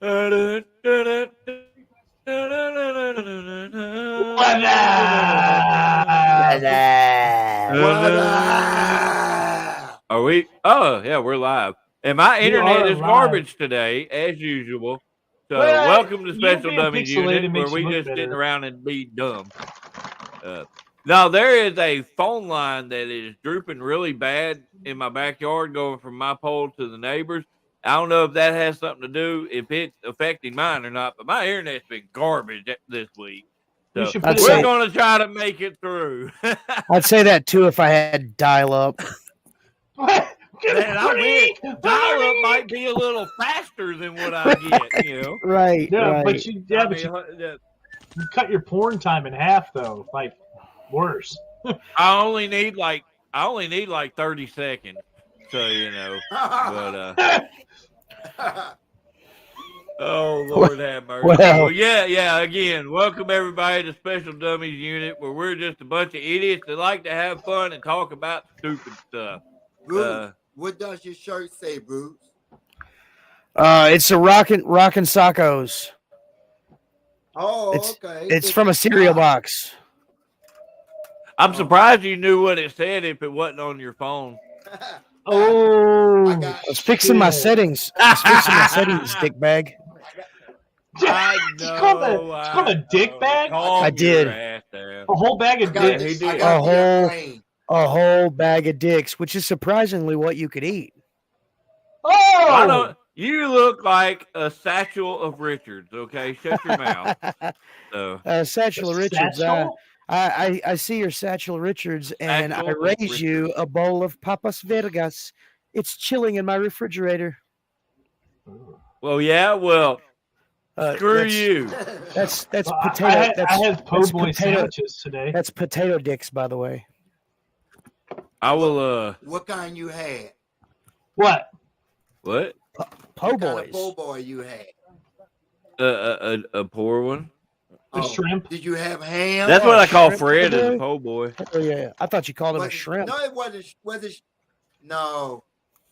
Are we? Oh, yeah, we're live. And my We internet are is live. garbage today, as usual. So, Well, welcome to you Special being Dummies pixelated Unit, where makes you we look just sitting better. around and be dumb. Now, there is a phone line that is drooping really bad in my backyard, going from my pole to the neighbors. I don't know if that has something to do, if it's affecting mine or not, but my internet's been garbage this week. You So should put we're it. going to try to make it through. I'd say that too if I had dial up. Man, I wish dial-up might be a little faster than what I get, you know. Right, Yeah, right. but you cut your porn time in half though, like worse. I only need like 30 seconds. So, you know. But oh Lord have mercy. Well, yeah, again, welcome everybody to Special Dummies Unit, where we're just a bunch of idiots that like to have fun and talk about stupid stuff. Bruce, what does your shirt say, Bruce? It's a rockin' sockos. Oh, okay. It's from a cereal box. I'm surprised you knew what it said if it wasn't on your phone. I was fixing my settings. I was fixing my settings, dickbag. I know. It's called a dick bag? I did. A whole bag of dicks. He did. A whole bag of dicks, which is surprisingly what you could eat. Oh! You look like a satchel of Richards, okay? Shut your mouth. Satchel of Richards. I see your Satchel Richards, and I raise you a bowl of Papas Vergas. It's chilling in my refrigerator. Well, yeah, screw you. That's potato. I had po' boy sandwiches today. That's potato dicks, by the way. I will. What kind you had? What? What? Po' boys. What kind of po' boy you had? A poor one. A shrimp. Did you have ham? That's what I call Fred as a po' boy. Oh yeah, I thought you called him a shrimp. No, it wasn't. No.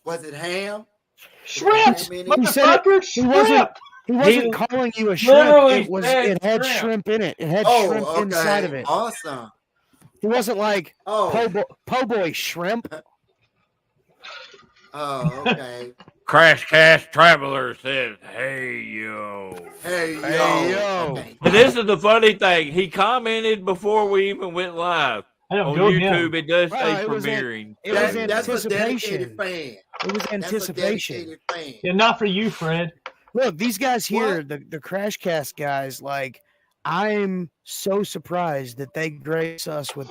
Was it ham? Shrimps. He wasn't calling you a shrimp. It had shrimp in it. It had shrimp inside of it. Awesome. He wasn't like po' boy shrimp. Oh, okay. Crash Cast Traveler says, "Hey yo, hey yo." Okay. And this is the funny thing. He commented before we even went live on YouTube. It does say premiering. That's anticipation. It was anticipation. Yeah, not for you, Fred. Look, these guys here, the Crash Cast guys, like, I'm so surprised that they grace us with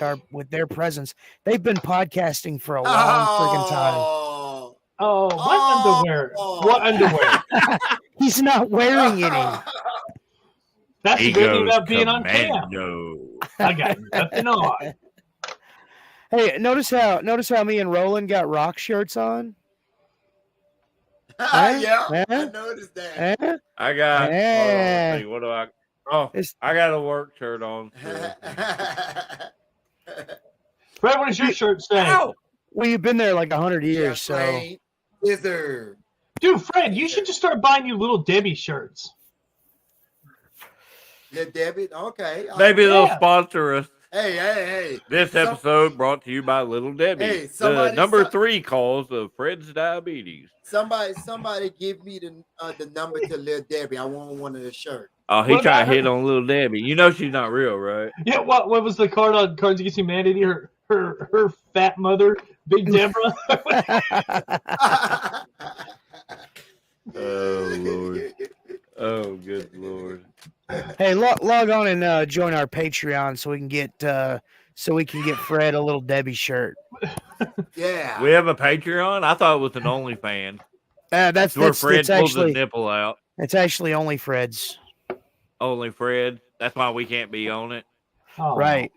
their presence. They've been podcasting for a long friggin' time. Oh, what underwear? What underwear? He's not wearing any. That's the good thing about being on cam. I got nothing on. Hey, notice how me and Roland got rock shirts on? Yeah, I noticed that. I got. Let's see, what do I? Oh, I got a work shirt on. Fred, what does your shirt say? Well, you've been there like 100 years, so. Dude, Fred, you should just start buying you Little Debbie shirts. Little Debbie, okay. Maybe they'll sponsor us. Hey. This episode brought to you by Little Debbie. Hey, the number 3 cause of Fred's diabetes. Somebody give me the number to Little Debbie. I want one of the shirts. Oh, he tried to hit on Little Debbie. You know she's not real, right? Yeah, what was the card on Cards Against Humanity? Her fat mother, Big Deborah. Oh Lord. Oh good Lord. Hey, log on and join our Patreon so we can get Fred a Little Debbie shirt. Yeah. We have a Patreon? I thought it was an OnlyFans. That's where Fred pulls his nipple out. It's actually only Fred's. Only Fred. That's why we can't be on it. Oh. Right.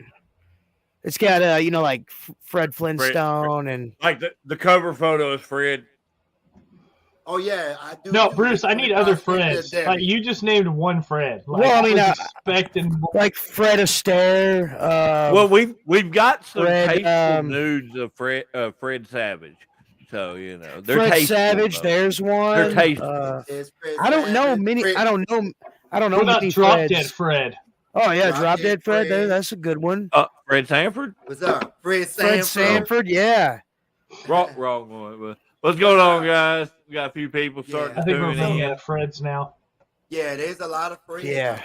It's got like Fred Flintstone and like the cover photo is Fred. Oh yeah, I do. No, Bruce, I need other Freds. Like, you just named one Fred. Like, well, I mean, expecting like Fred Astaire. Well, we've got some tasteful nudes of Fred Savage. So they're Fred tasteful, Savage, though. there's one. They're tasteful. There's Fred I don't know Savage, many. Fred- I don't know What about many Drop Freds. Dead Fred? Oh yeah, Drop Drop Dead Dead Fred. Fred. That's a good one. Fred Sanford. What's up? Fred Fred Sanford. Sanford, yeah. Wrong one. What's going on, guys? We got a few people starting I to think we're tune running in. out of Freds now. Yeah, there's a lot of Freds. Yeah.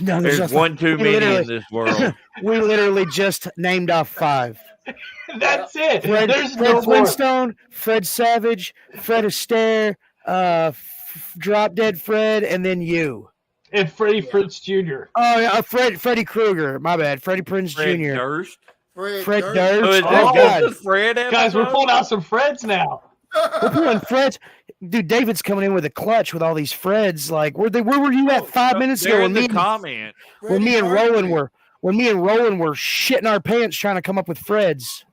No, There's just one too we many literally- in this world. We literally just named off 5. That's it. There's Fred no more. Flintstone, Fred Savage, Fred Astaire, Drop Dead Fred, and then you. And Freddie Prinze Jr. Oh yeah, Freddy Krueger. My bad, Freddie Prinze Fred Jr. Durst. Fred Durst. Durst. Oh, is Oh, this God. the Fred episode? Guys, we're pulling out some Freds now. We're pulling Freds. Dude, David's coming in with a clutch with all these Freds. Like, where were you at 5 minutes They're ago? in the comment. When me and Roland were shitting our pants trying to come up with Freds.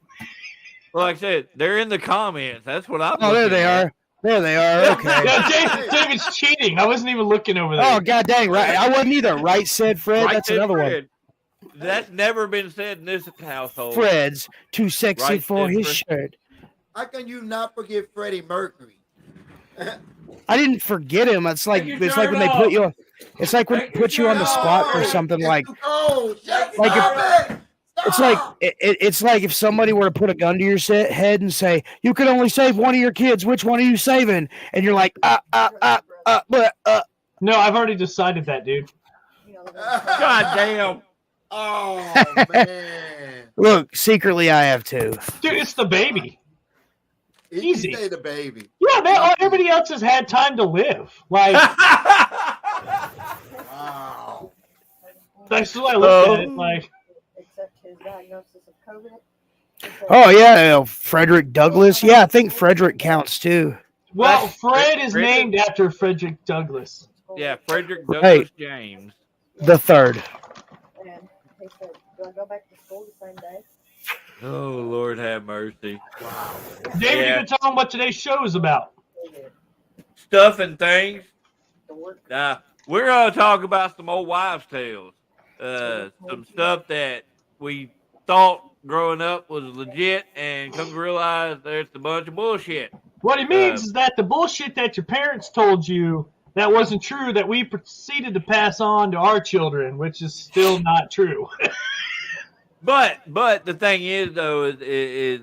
Well, like I said, they're in the comments. That's what I'm. Oh, there they are. There they are. Okay. Yeah, David's cheating. I wasn't even looking over there. Oh, god dang, right. I wasn't either. Right said Fred. Right That's said another Fred. That's never been said in this household. one. Fred's too sexy Right for said his Fred. shirt. How can you not forget Freddie Mercury? I didn't forget him. It's like Take your it's like when shirt they put off. you. It's like when they Take your put you on the shirt spot off. for something It's like. too cold. Shut Like up. It's like it's like if somebody were to put a gun to your head and say, "You can only save one of your kids. Which one are you saving?" And you're like, but No, I've already decided that, dude. God damn. Oh man. Look, secretly I have too. Dude, it's the baby. He Easy. say the baby. Yeah, man. Everybody else has had time to live. Like, Wow. that's what I look at it. Like, Except his diagnosis of COVID. Oh yeah, Frederick Douglass. Yeah, I think Frederick counts too. well, That's- Fred is Frederick- named after Frederick Douglass. Yeah, Frederick Douglass Hey. James. The third. And he said, "Do I go back to school the same day?" Oh, Lord have mercy. David, Yeah. you can tell him what today's show is about. Stuff and things. The work. We're going to talk about some old wives' tales. Some stuff that we thought growing up was legit and come to realize that it's a bunch of bullshit. What he means is that the bullshit that your parents told you that wasn't true, that we proceeded to pass on to our children, which is still not true. But the thing is, though, is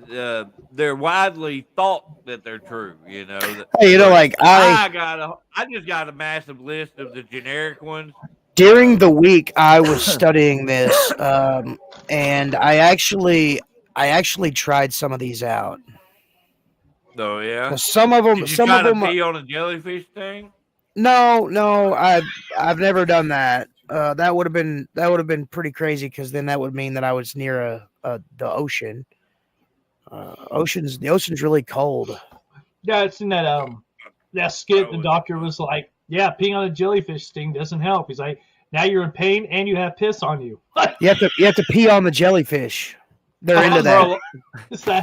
they're widely thought that they're true. Hey, like I just got a massive list of the generic ones. during the week I was studying this, and I actually tried some of these out. Oh yeah. Some of them, Did you some try of to them. pee on a jellyfish thing? No, I've never done that. That would have been pretty crazy because then that would mean that I was near the ocean. The ocean's really cold. Yeah, it's in that skit. The doctor was like, "Yeah, peeing on a jellyfish sting doesn't help." He's like, "Now you're in pain and you have piss on you." You have to pee on the jellyfish. They're into that.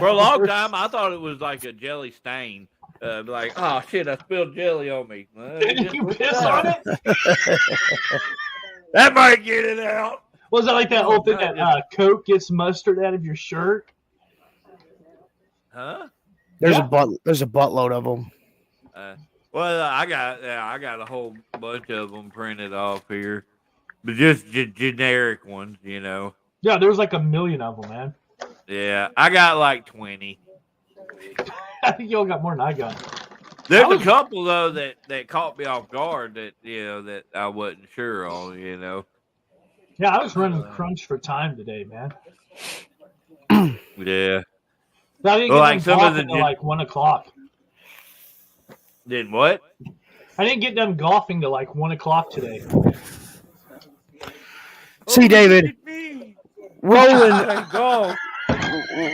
For a long time, I thought it was like a jelly stain. Like, oh shit, I spilled jelly on me. Did you piss on it? That might get it out. Was that like that whole thing that Coke gets mustard out of your shirt? Huh? There's Yeah. a buttload of them. Well, I got a whole bunch of them printed off here, but just generic ones, Yeah, there was like 1 million of them, man. Yeah, I got like 20. I think you all got more than I got. There's I was- a couple though that caught me off guard that that I wasn't sure on. Yeah, I was running crunch for time today, man. Yeah. I didn't Well, get like done some of golfing the until like 1 o'clock. Did what? I didn't get done golfing till like 1 o'clock today. See, David, Roland Go.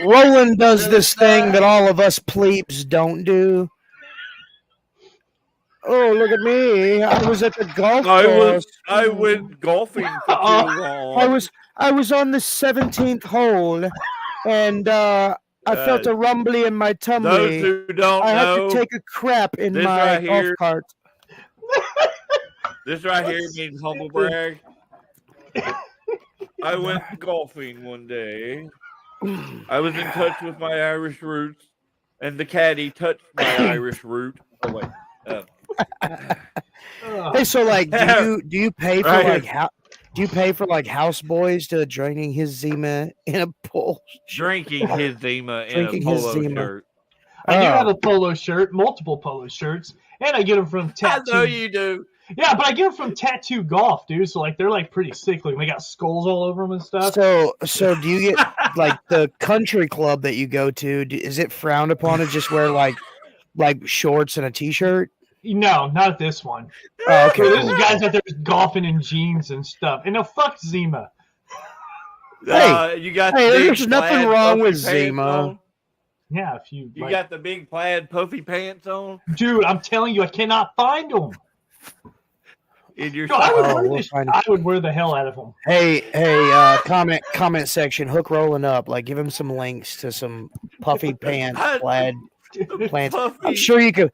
Roland does this thing that all of us plebes don't do. Oh, look at me! I was at the golf course. I went golfing for too long. I was on the 17th hole, and I felt a rumbly in my Those tummy. who don't I had know, to take a crap in this my right golf here- cart. this right here means humble brag. I went golfing one day. I was in touch with my Irish roots. And the caddy touched my Irish root. Oh wait. Hey, so like, do you pay for Right. like do you pay for like houseboys to draining his Zima in a pole? Drinking his Zima in a Drinking his polo Zima. shirt. I do have a polo shirt, multiple polo shirts, and I get them from I know Tattoo. you do. Yeah, but I get them from Tattoo Golf, dude. So like, they're like pretty sick. Like they got skulls all over them and stuff. So do you get like the country club that you go to? Is it frowned upon to just wear like shorts and a t-shirt? No, not this one. Oh, okay. There's guys out there golfing in jeans and stuff. And no, fuck Zima. You got the big there's nothing plaid wrong puffy with pants Zima. on. Yeah, if you You like, got the big plaid puffy pants on dude, I'm telling you, I cannot find them. in your No, I would, wear we'll this, find I would wear the hell out of them. Hey, comment section, Hook rolling up. Like, give him some links to some puffy pants, plaid pants. I'm sure you could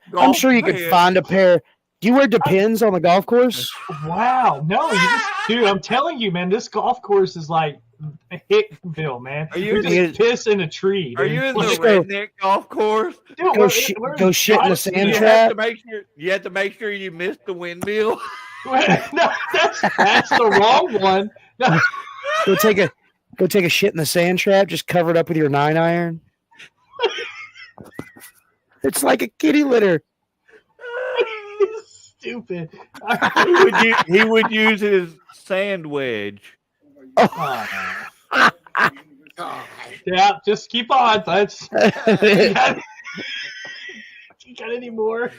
find a pair. Do you wear Depends on the golf course? Wow, no, dude, I'm telling you, man, this golf course is like Hickville, man. Are you just piss in a tree? Are dude. you in the Let's redneck golf course? Dude, Go shit in the sand You trap. have to make sure you miss the windmill. No, that's the wrong one. No. Go take a shit in the sand trap. Just cover it up with your 9-iron. It's like a kitty litter. Stupid. He would use his sand wedge. Oh. God. Yeah, just keep on. That's you got any more?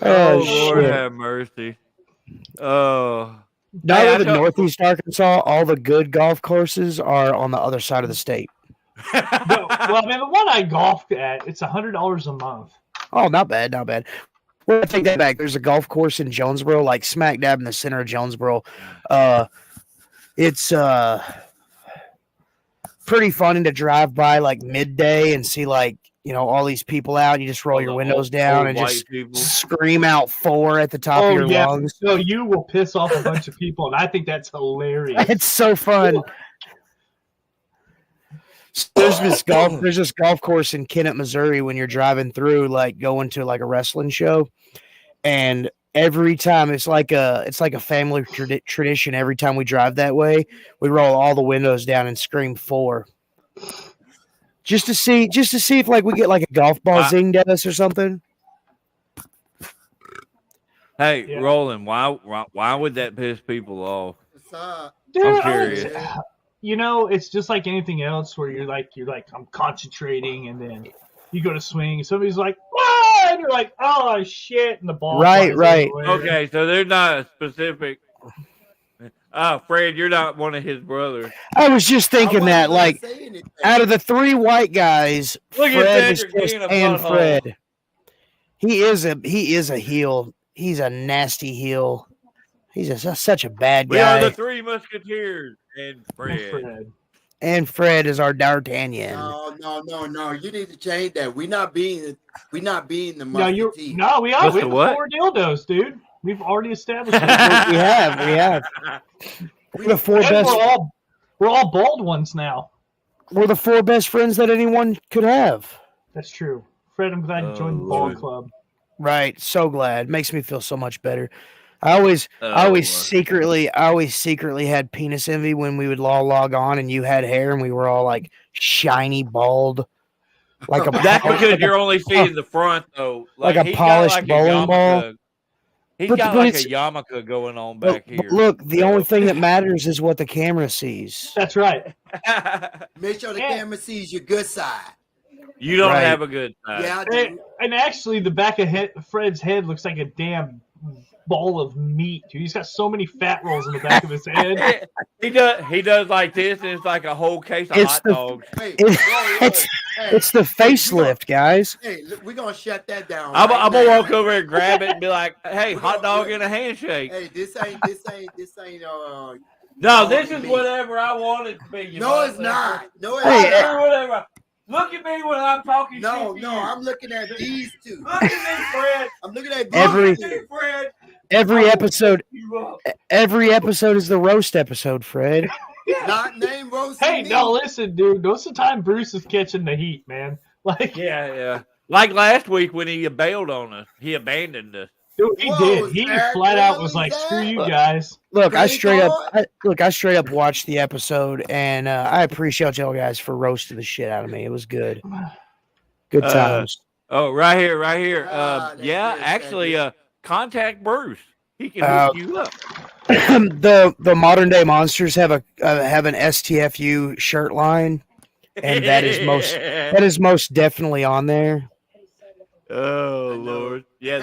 Oh, shit. Lord have mercy. Oh. Now Hey, I that in don't- Northeast Arkansas, all the good golf courses are on the other side of the state. No, well, I mean, the one I golfed at, it's $100 a month. Oh, not bad, not bad. Well, I take that back. There's a golf course in Jonesboro, like smack dab in the center of Jonesboro. It's pretty funny to drive by like midday and see like, you know, all these people out. You just roll your windows down and just scream out 4 at the top of your lungs. So you will piss off a bunch of people, and I think that's hilarious. It's so fun. There's this golf course in Kennett, Missouri when you're driving through, like going to like a wrestling show, and every time it's like a family tradition. Every time we drive that way, we roll all the windows down and scream 4, just to see if like we get like a golf ball zinged at us or something. Hey, Yeah. Roland, why would that piss people off? Dude, I'm curious. You know, it's just like anything else where you're like, I'm concentrating, and then you go to swing, and somebody's like, what? And you're like, oh shit, and the ball. Right. Okay, so there's not a specific. Fred, you're not one of his brothers. I was just thinking that, like, out of the 3 white guys, Look at Fred is Cedric just being a and butthole. Fred. He is a heel. He's a nasty heel. He's such a bad We are guy. the 3 Musketeers and Fred. And Fred is our D'Artagnan. No. You need to change that. We're not being the No, musketeer. we are. What's We the have what? 4 dildos, dude. We've already established that. We have. We're the 4 And best. we're all bald ones now. We're the 4 best friends that anyone could have. That's true. Fred, I'm glad you joined the Lord. ball club. Right. So glad. Makes me feel so much better. I always secretly had penis envy when we would log on and you had hair and we were all like shiny bald, like a That's because you're only seeing the front, though. Like a he's got polished like a bowling ball. yarmulke. He's But got like a it's- yarmulke going on back here. Look, the only thing that matters is what the camera sees. That's right. Make sure the Yeah. camera sees your good side. You don't Right. have a good time. Yeah, I do. And actually, the back of Fred's head looks like a damn ball of meat, dude. He's got so many fat rolls in the back of his head. He does like this, and it's like a whole case of It's hot the- dogs. Hey, It's hey, it's the facelift, guys. hey, look, we're gonna shut that down. I'm right gonna now. walk over and grab it and be like, "Hey, hot dog and a handshake." Hey, this ain't. No, this is whatever I want it to be. You No, it's motherfucker. not. No, it's Hey, I'll not. do whatever. Look at me when I'm talking No, shit to no, you. I'm looking at these two. Look at me, Fred. I'm looking at Every- these Look at me, two. Fred. Every I will episode fuck you up. every episode is the roast episode, Fred. Not name roasting Hey, me. no, listen, dude. Most of the time, Bruce is catching the heat, man. Like, Yeah. Like last week when he bailed on us, he abandoned us. dude, he Whoa, did. He Zach, flat out really, was like, "Screw Zach? you guys." Look, I Pray straight up, God? I straight up watched the episode, and I appreciate y'all guys for roasting the shit out of me. It was good, good times. Oh, right here. That's Yeah, good, actually, Cedric. contact Bruce. He can hook you up. The modern day monsters have an STFU shirt line, and that is most definitely on there. Oh I know. Lord, yeah,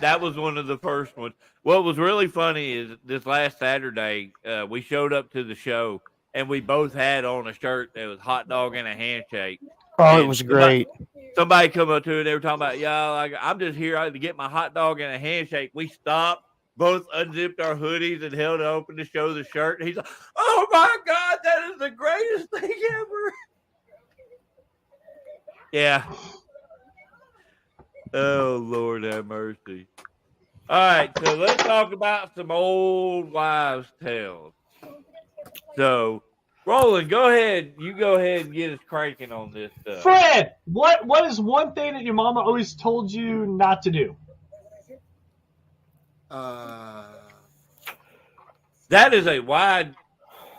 that was one of the first ones. What was really funny is this last Saturday, we showed up to the show and we both had on a shirt that was hot dog and a handshake. Oh, it And was great. Somebody come up to it, they were talking about, yeah, like, I'm just here to get my hot dog and a handshake. We stopped, both unzipped our hoodies and held it open to show the shirt. And he's like, oh my God, that is the greatest thing ever. Yeah. Oh, Lord have mercy. All right, so let's talk about some old wives' tales. So, Roland, go ahead. You go ahead and get us cranking on this stuff. Fred, what is one thing that your mama always told you not to do? That is a broad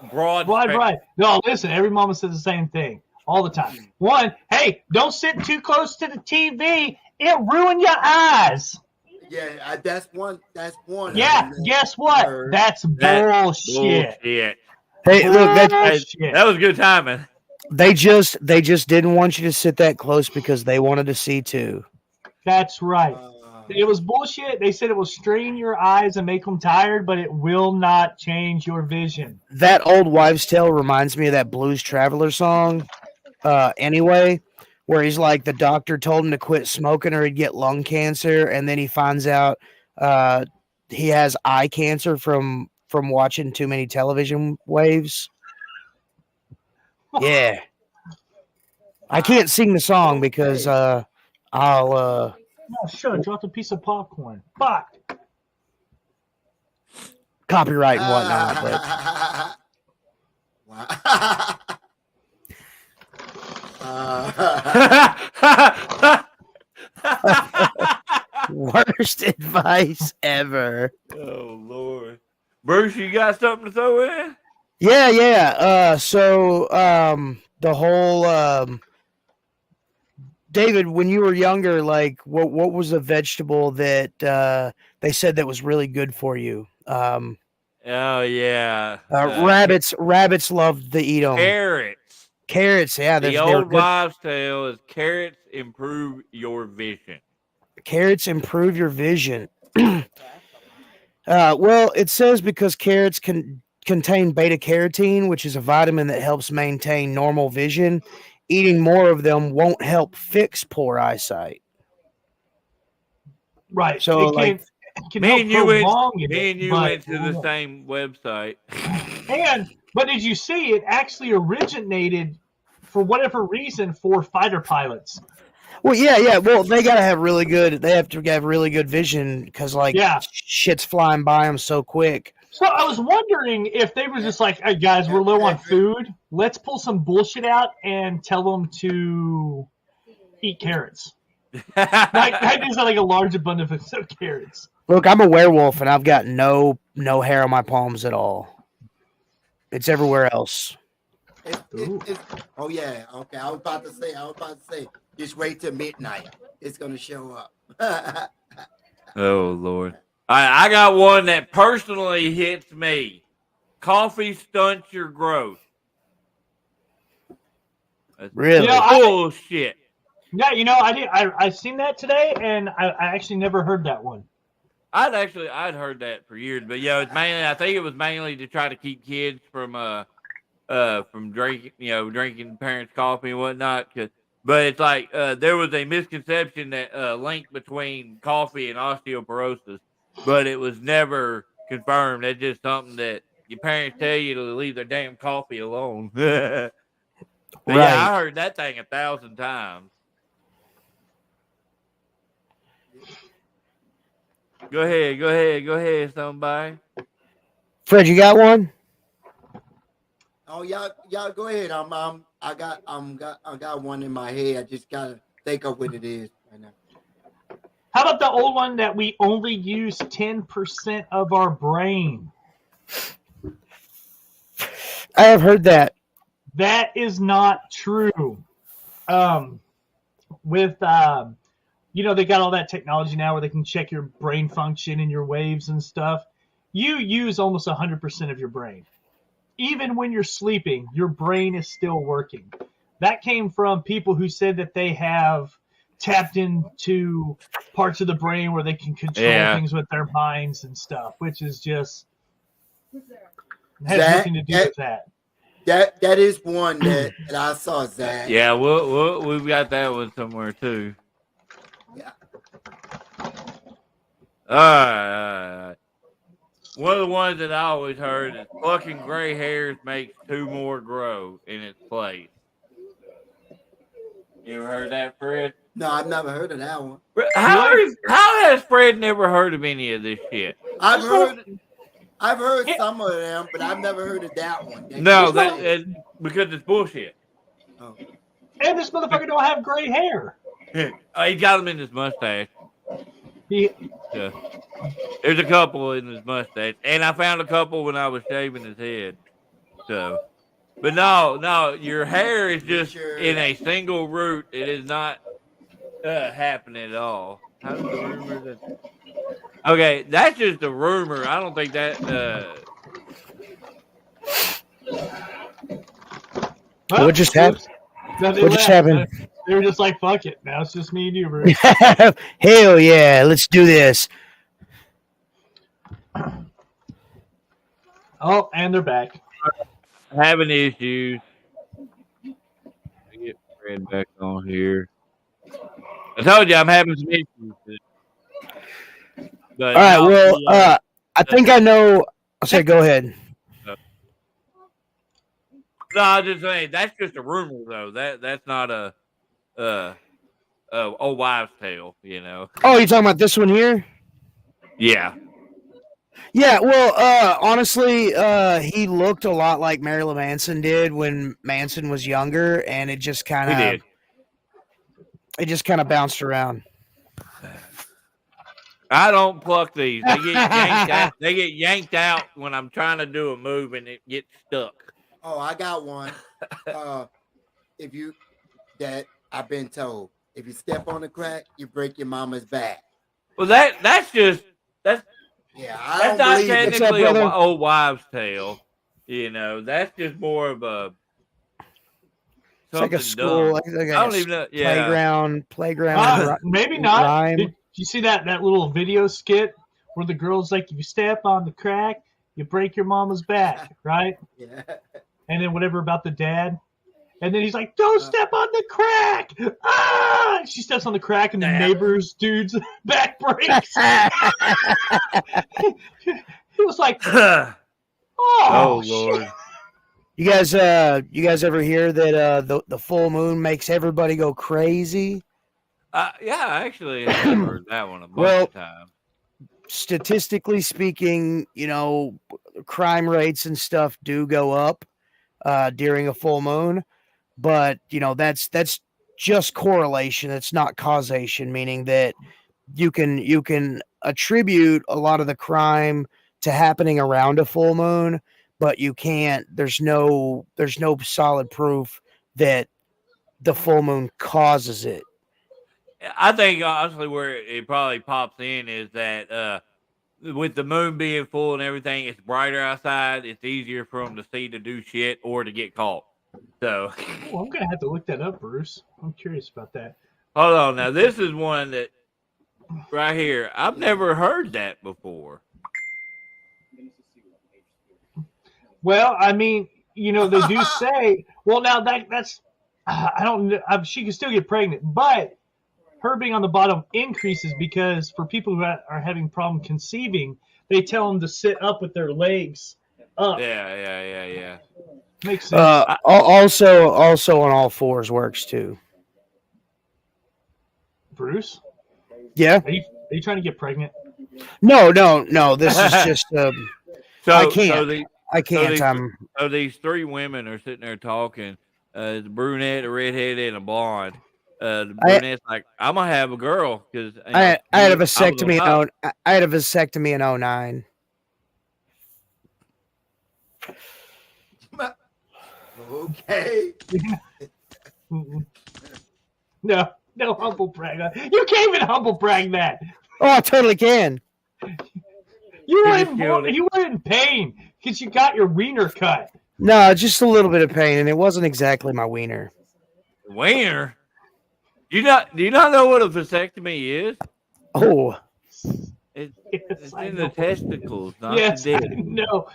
spectrum. Right. No, listen, every mama says the same thing all the time. One, hey, don't sit too close to the TV. It'll ruin your eyes. Yeah, that's one. That's one. Yeah, guess what? That's bullshit. Bullshit. Hey, look, That was good timing. they just didn't want you to sit that close because they wanted to see too. That's right. It was bullshit. They said it will strain your eyes and make them tired, but it will not change your vision. That old wives' tale reminds me of that Blues Traveler song. Anyway, where he's like, the doctor told him to quit smoking or he'd get lung cancer, and then he finds out he has eye cancer from watching too many television waves. Yeah, I can't sing the song because I'll Oh, sure. Dropped a piece of popcorn. Fuck. copyright and whatnot. But worst advice ever. Oh Lord, Bruce, you got something to throw in? Yeah. So the whole David, when you were younger, like what was a vegetable that they said that was really good for you? Oh yeah, Rabbits loved to eat them. Carrots, yeah. The old wives' tale is carrots improve your vision. Carrots improve your vision. Well, it says because carrots contain beta carotene, which is a vitamin that helps maintain normal vision. Eating more of them won't help fix poor eyesight. Right. So, it can Me help and you went but- to the same website. But did you see it actually originated for whatever reason for fighter pilots? Well, yeah. Well, they gotta have really good. They have to have really good vision because, shit's flying by them so quick. So I was wondering if they were just like, "Hey guys, we're low on food. Let's pull some bullshit out and tell them to eat carrots." That is like a large abundance of carrots. Look, I'm a werewolf and I've got no hair on my palms at all. It's everywhere else. Oh yeah. Okay. I was about to say. Just wait till midnight. It's gonna show up. Oh Lord. I got one that personally hits me. Coffee stunts your growth. That's Really? bullshit. Yeah, I seen that today, and I actually never heard that one. I'd heard that for years, but I think it was mainly to try to keep kids from drinking parents' coffee and whatnot. But it's like there was a misconception that linked between coffee and osteoporosis, but it was never confirmed. That's just something that your parents tell you to leave their damn coffee alone. But Right. Yeah, I heard that thing 1,000 times. Go ahead, somebody. Fred, you got one? Oh, y'all go ahead. I got one in my head. I just gotta think of what it is right now. How about the old one that we only use 10% of our brain? I have heard that. That is not true. With they got all that technology now where they can check your brain function and your waves and stuff. You use almost 100% of your brain. Even when you're sleeping, your brain is still working. That came from people who said that they have tapped into parts of the brain where they can control things with their minds and stuff, which is just has nothing to do with that. That is one that I saw, Zach. Yeah, we've got that one somewhere too. Yeah. All right. One of the ones that I always heard is plucking gray hairs makes 2 more grow in its place. You ever heard that, Fred? No, I've never heard of that one. How has Fred never heard of any of this shit? I've heard some of them, but I've never heard of that one. No, because it's bullshit. Oh. And this motherfucker don't have gray hair. He got them in his mustache. Yeah. There's a couple in his mustache, and I found a couple when I was shaving his head. So, but no, your hair is just in a single root. It is not happening at all. How's the rumor that? Okay, that's just a rumor. I don't think that. What just happened? What just happened? They were just like, "Fuck it, now it's just me and you, bro." Hell yeah, let's do this. Oh, and they're back. Having issues. Get Fred back on here. I told you I'm having some issues. But all right, well, I think I know. I'll say, go ahead. No, I'm just saying that's just a rumor, though. That's not a old wives' tale, you know. Oh, you're talking about this one here? Yeah. Yeah, well, honestly, he looked a lot like Marilyn Manson did when Manson was younger, and it just kind of bounced around. I don't pluck these. They get yanked out. They get yanked out when I'm trying to do a move, and it gets stuck. Oh, I got one. I've been told, if you step on the crack, you break your mama's back. Well, that's not believe technically an old wives' tale. You know, that's just more of a. It's like a school. Like I don't even know. Yeah. Playground. Maybe not. Rhyme. Did you see that little video skit where the girl's like, if you step on the crack, you break your mama's back, right? Yeah. And then whatever about the dad. And then he's like, don't step on the crack. Ah! She steps on the crack and the neighbor's dude's back breaks. He was like, oh Lord. You guys ever hear that the full moon makes everybody go crazy? Yeah, actually, I've heard that one a bunch of times. Statistically speaking, crime rates and stuff do go up during a full moon, but that's just correlation. It's not causation, meaning that you can attribute a lot of the crime to happening around a full moon, but you can't. There's no solid proof that the full moon causes it. I think honestly, where it probably pops in is that with the moon being full and everything, it's brighter outside. It's easier for them to see to do shit or to get caught. So, I'm gonna have to look that up, Bruce. I'm curious about that. Hold on, now this is one that right here. I've never heard that before. Well, I mean, they do say. Well, now that's I don't know. She can still get pregnant, but her being on the bottom increases because for people who are having problem conceiving, they tell them to sit up with their legs up. Yeah. Makes sense. Also on all fours works too. Bruce? Yeah. Are you trying to get pregnant? No. This is just. I can't. I can't. So these three women are sitting there talking. The brunette, a redhead, and a blonde. The brunette's like, "I'm gonna have a girl because I had a I was on vasectomy. top." I had a vasectomy in 09. Okay. No humble brag. You can't even humble brag that. Oh, I totally can. You just killed it. weren't in pain because you got your wiener cut. No, just a little bit of pain, and it wasn't exactly my wiener. Wiener? Do you not know what a vasectomy is? Oh, It's in the testicles, not Yes, the I dick. know,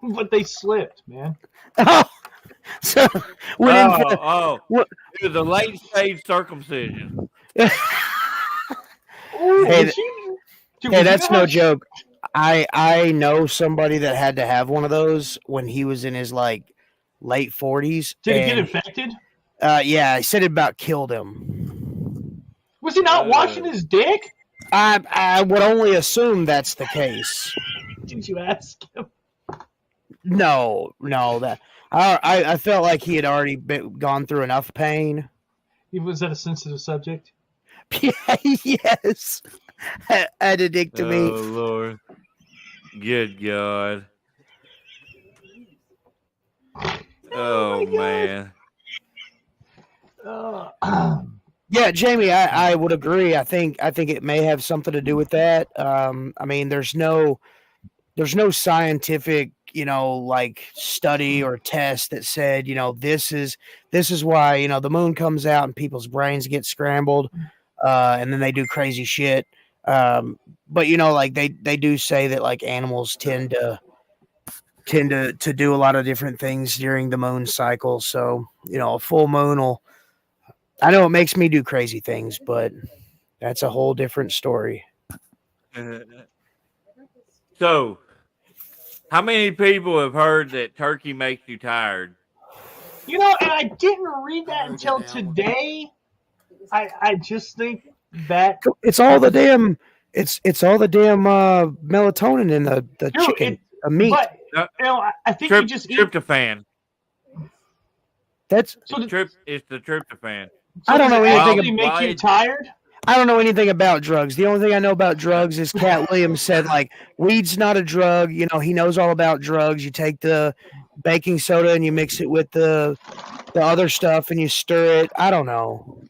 but they slipped, man. oh. So went in for, It was a late stage circumcision. Ooh, Hey, was you- dude, hey, was you that's no guys- joke. I know somebody that had to have one of those when he was in his like late 40s. Did he get and, infected? yeah, he said it about killed him. Was he not washing his dick? I would only assume that's the case. Did you ask him? No, that I felt like he had already gone through enough pain. Was that a sensitive subject? Yes, had a dick to Oh me. Lord, good God! Oh man. Yeah, Jamie, I would agree. I think it may have something to do with that. I mean, there's no scientific, like study or test that said, this is why, the moon comes out and people's brains get scrambled, and then they do crazy shit. But like they do say that like animals tend to do a lot of different things during the moon cycle. So, a full moon will. I know it makes me do crazy things, but that's a whole different story. So, how many people have heard that turkey makes you tired? And I didn't read that until today. I just think that It's all the damn melatonin in the chicken, meat. But I think you just eat. Tryptophan. That's It's the tryptophan. So I don't know anything. Actually make you tired? I don't know anything about drugs. The only thing I know about drugs is Cat Williams said like weed's not a drug. He knows all about drugs. You take the baking soda and you mix it with the other stuff and you stir it. I don't know.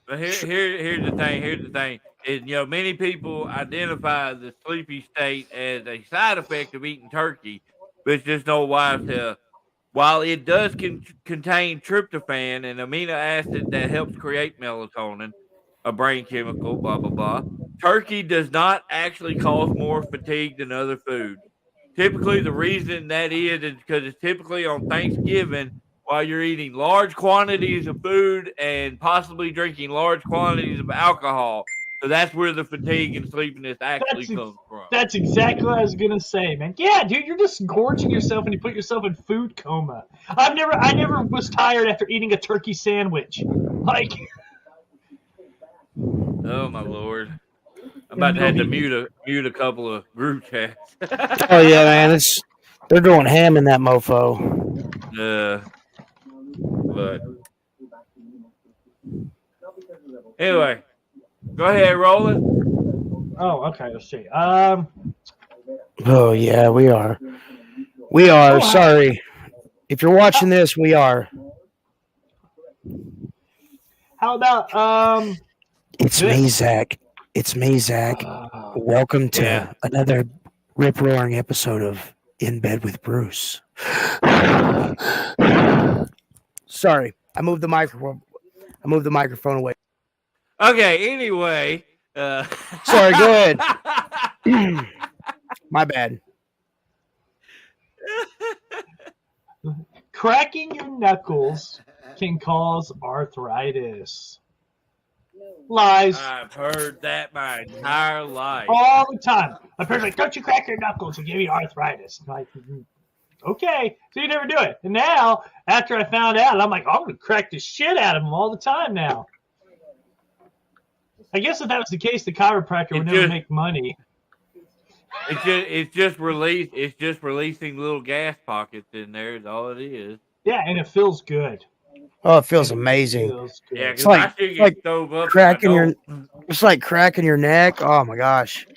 But here's the thing. Here's the thing. Is, many people identify the sleepy state as a side effect of eating turkey, but it's just no wise to. While it does contain tryptophan, an amino acid that helps create melatonin, a brain chemical, blah, blah, blah, turkey does not actually cause more fatigue than other foods. Typically, the reason that is because it's typically on Thanksgiving while you're eating large quantities of food and possibly drinking large quantities of alcohol. So that's where the fatigue and sleepiness actually comes from. That's exactly what I was gonna say, man. Yeah, dude, you're just gorging yourself and you put yourself in food coma. I never was tired after eating a turkey sandwich. Like, oh my Lord, I'm about to have to mute a couple of group chats. Oh yeah, man, they're going ham in that mofo. But anyway. Go ahead, Roland. oh, okay, let's see. Oh yeah, we are. We are. Sorry, if you're watching this, we are. How about It's me, Zach. It's me, Zach. Welcome to another rip-roaring episode of In Bed with Bruce. Sorry, I moved the microphone. Away. Okay, anyway. Sorry, go ahead. My bad. cracking your knuckles can cause arthritis? Lies. I've heard that my entire life. All the time. My parents are like, don't you crack your knuckles, it'll give you arthritis. I'm like, okay, so you never do it. And now, after I found out, I'm like, I'm going to crack the shit out of them all the time now. I guess if that was the case, the chiropractor would never make money. It's just releasing little gas pockets in there. Is all it is. Yeah, and it feels good. Oh, it feels It amazing. feels good. Yeah, It's because like- my shit it's gets like stove up. cracking your- don't. It's like cracking your neck. Oh my gosh.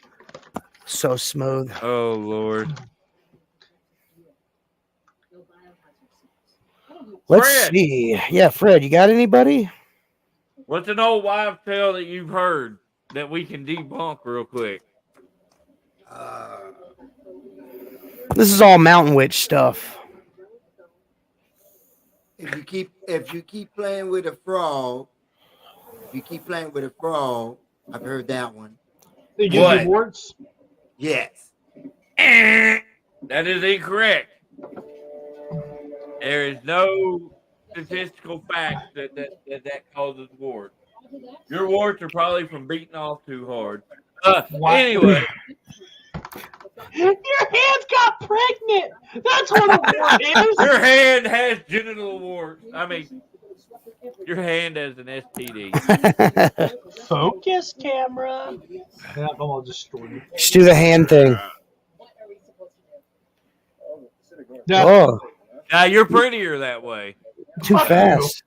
So smooth. Oh Lord. Let's Fred. see. Yeah, Fred, you got anybody? What's an old wives' tale that you've heard that we can debunk real quick? This is all Mountain Witch stuff. If you keep playing with a frog, I've heard that one. They give What? you warts. Yes. That is incorrect. There is no statistical fact that causes warts. Your warts are probably from beating off too hard. Wow. Anyway, Your hands got pregnant. That's what a wart is. your hand has genital warts. I mean, your hand has an STD. Focus, camera. Yeah, I'm all destroyed. Just do the hand thing. Yeah. Oh, Now you're prettier that way. too Fuck fast.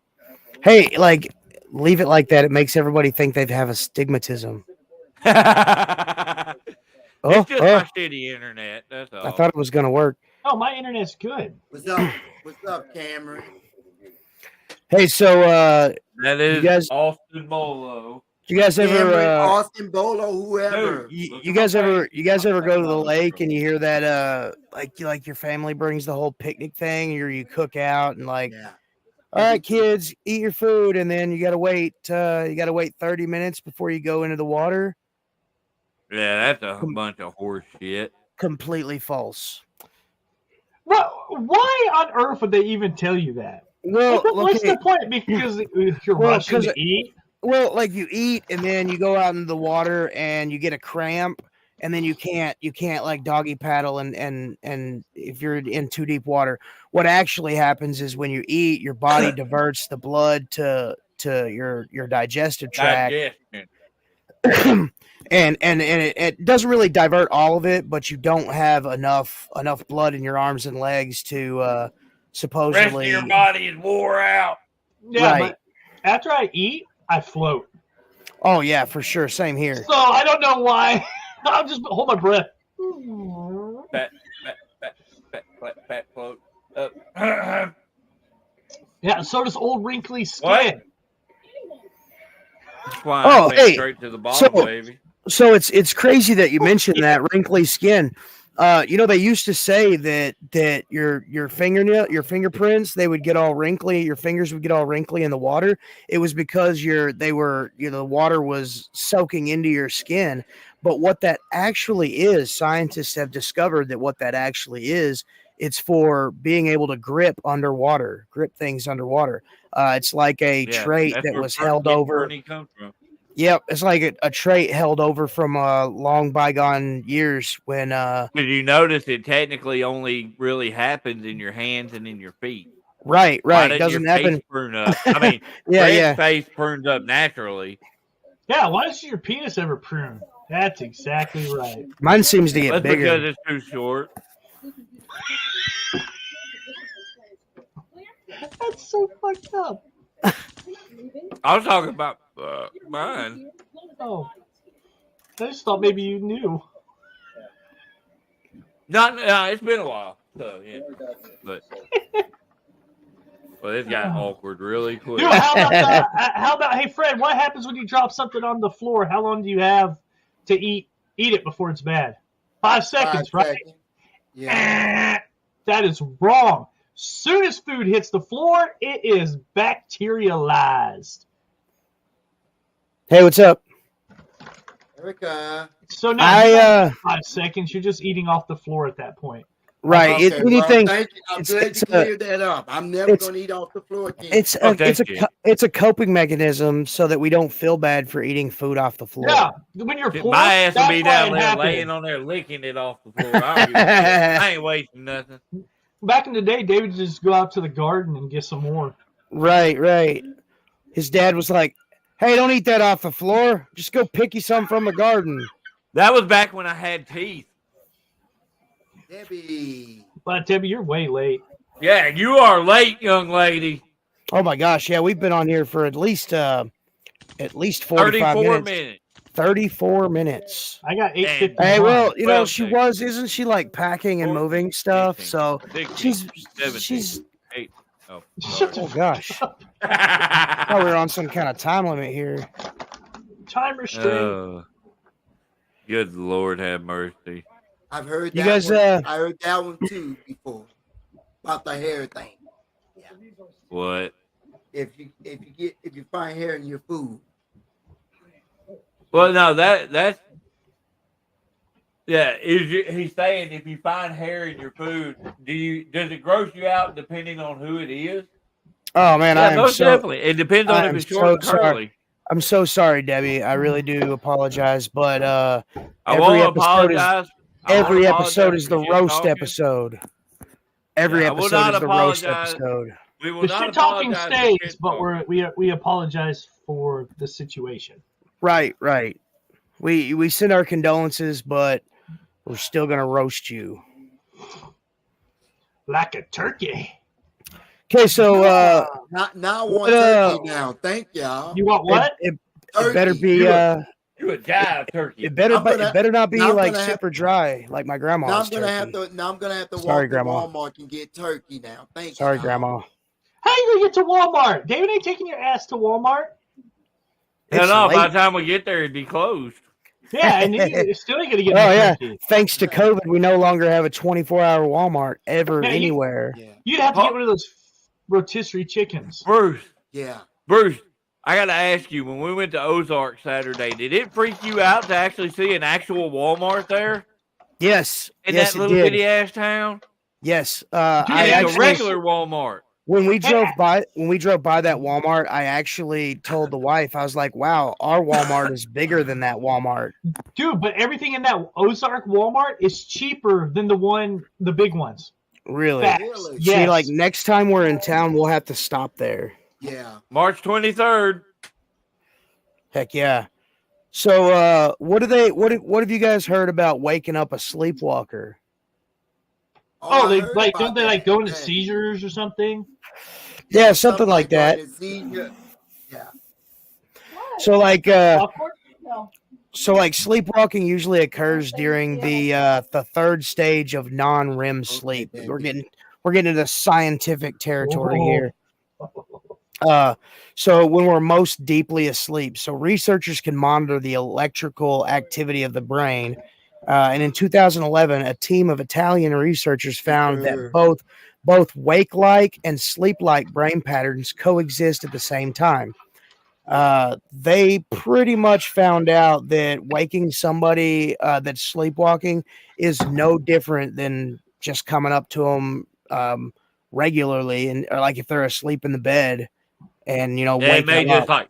Hey, like, leave it like that. It makes everybody think they have astigmatism. It's Oh, just oh, my shitty internet. That's all. I thought it was going to work. Oh, my internet's good. What's up? What's up, Cameron? Hey, so, that is guys- Austin Bolo. you guys Cameron, ever, Austin Bolo, whoever. you guys ever go to the lake and you hear that, like your family brings the whole picnic thing, or you cook out and like, Yeah. all right, kids, eat your food, and then you gotta wait 30 minutes before you go into the water. Yeah, that's a bunch of horse shit. Completely false. Why on earth would they even tell you that? Well, Like, what's okay, the point? Because you're Well, rushing 'cause to eat. well, like you eat and then you go out into the water and you get a cramp, and then you can't like doggy paddle and if you're in too deep water. What actually happens is when you eat, your body diverts the blood to your digestive tract. Digestion. and it doesn't really divert all of it, but you don't have enough blood in your arms and legs to Rest of supposedly. your body is wore out. Yeah, Right. but after I eat, I float. Oh yeah, for sure. Same here. So I don't know why. I'll just hold my breath. Fat float. Yeah, so does old wrinkly skin. What? That's why Oh, I went hey, straight to the bottom, so- baby. So it's crazy that you mentioned that wrinkly skin. They used to say that your fingerprints, they would get all wrinkly, your fingers would get all wrinkly in the water. It was because the water was soaking into your skin. But what that actually is, scientists have discovered that what that actually is, it's for being able to grip things underwater. It's like a Yeah, trait that's that where was held over. Bernie comes from. Yep, it's like a trait held over from long bygone years when Did you notice it technically only really happens in your hands and in your feet? right, Why it doesn't doesn't your happen. face prune up? I mean, Yeah, Fred's yeah. face prunes up naturally. Yeah, why does your penis ever prune? That's exactly right. Mine seems to get That's because bigger. it's too short. That's so fucked up. I was talking about mine. Oh. I just thought maybe you knew. No, it's been a while. So yeah, but well, it got awkward really quick. Dude, how about hey Fred, what happens when you drop something on the floor? How long do you have to eat it before it's bad? 5 seconds, 5 right? seconds. Yeah. That is wrong. Soon as food hits the floor, it is bacterialized. Hey, what's up? Erica. So now you I have 5 seconds, you're just eating off the floor at that point. right. Okay, well, Anything. thank you. I'm it's- glad it's you a- cleared that up. I'm never it's- going to eat off the floor again. It's a coping mechanism so that we don't feel bad for eating food off the floor. Yeah, when you're Shit, poor, my ass will that's be why down it there happened. laying on there licking it off the floor. I, don't give a shit. I ain't wasting nothing. Back in the day, David would just go out to the garden and get some more. Right. His dad was like, "Hey, don't eat that off the floor. Just go pick you some from the garden." That was back when I had teeth. Debbie. But Debbie, you're way late. Yeah, you are late, young lady. Oh my gosh, yeah, we've been on here for at least 45 34 minutes. minutes. 34 minutes. I got 8:50. Hey, well, you know, 12 isn't she like packing and 14, moving stuff? 15, So 16, she's 17, 8. Oh, Shut oh the gosh. Oh, we're on some kind of time limit here. time restraint. Oh, good Lord, have mercy. I've heard You that guys, one. I heard that one too before about the hair thing. Yeah. What? If you find hair in your food. Well, no, that's yeah. He's saying if you find hair in your food, does it gross you out depending on who it is? Oh man, Yeah, most definitely. It depends on if it's short and curly. I'm so sorry, Debbie. I really do apologize, but I every won't episode apologize. every episode is the for shit roast talking. episode. Every Yeah, I will episode not is the roast apologize. episode. We will The not shit talking apologize for stays, shit but talking. we apologize for the situation. Right. We send our condolences, but we're still gonna roast you. Like a turkey. Okay, so Now I want What, turkey now. Thank y'all. You want what? it Turkey. better be You a jive turkey. it better not be now I'm like gonna have- super dry like my Now grandma's I'm gonna have turkey. to. Now I'm gonna have to Sorry, walk Grandma. to Walmart and get turkey now. Thank you. Sorry, y'all. Grandma. How you gonna get to Walmart? David ain't taking your ass to Walmart. No, It's by late. the time we get there, it'd be closed. Yeah, and you still ain't gonna get Oh no yeah. turkey. Thanks to COVID, we no longer have a 24-hour Walmart ever Man, anywhere. Yeah. You'd have to Huh? get one of those rotisserie chickens. Bruce, Yeah. I got to ask you, when we went to Ozark Saturday, did it freak you out to actually see an actual Walmart there Yes. in Yes, that it little did. bitty ass town? Yes. Dude, I It's actually- a actually regular Walmart. when we drove by that Walmart, I actually told the wife, I was like, wow, our Walmart is bigger than that Walmart. Dude, but everything in that Ozark Walmart is cheaper than the big ones. Really? Facts. Really? Yes. See, like next time we're in town, we'll have to stop there. Yeah. March 23rd. Heck yeah. So what have you guys heard about waking up a sleepwalker? Oh, I they heard like about don't they that. like go into Yeah. seizures or something? Yeah, something like that. going to seizure. Yeah. So like Popcorn? No. so like sleepwalking usually occurs during the third stage of non-REM sleep. Okay, We're getting into scientific territory Whoa. here. So when we're most deeply asleep, so researchers can monitor the electrical activity of the brain. And in 2011, a team of Italian researchers found that both wake-like and sleep-like brain patterns coexist at the same time. They pretty much found out that waking somebody that's sleepwalking is no different than just coming up to them regularly, and or like if they're asleep in the bed, and It wake may them just up. like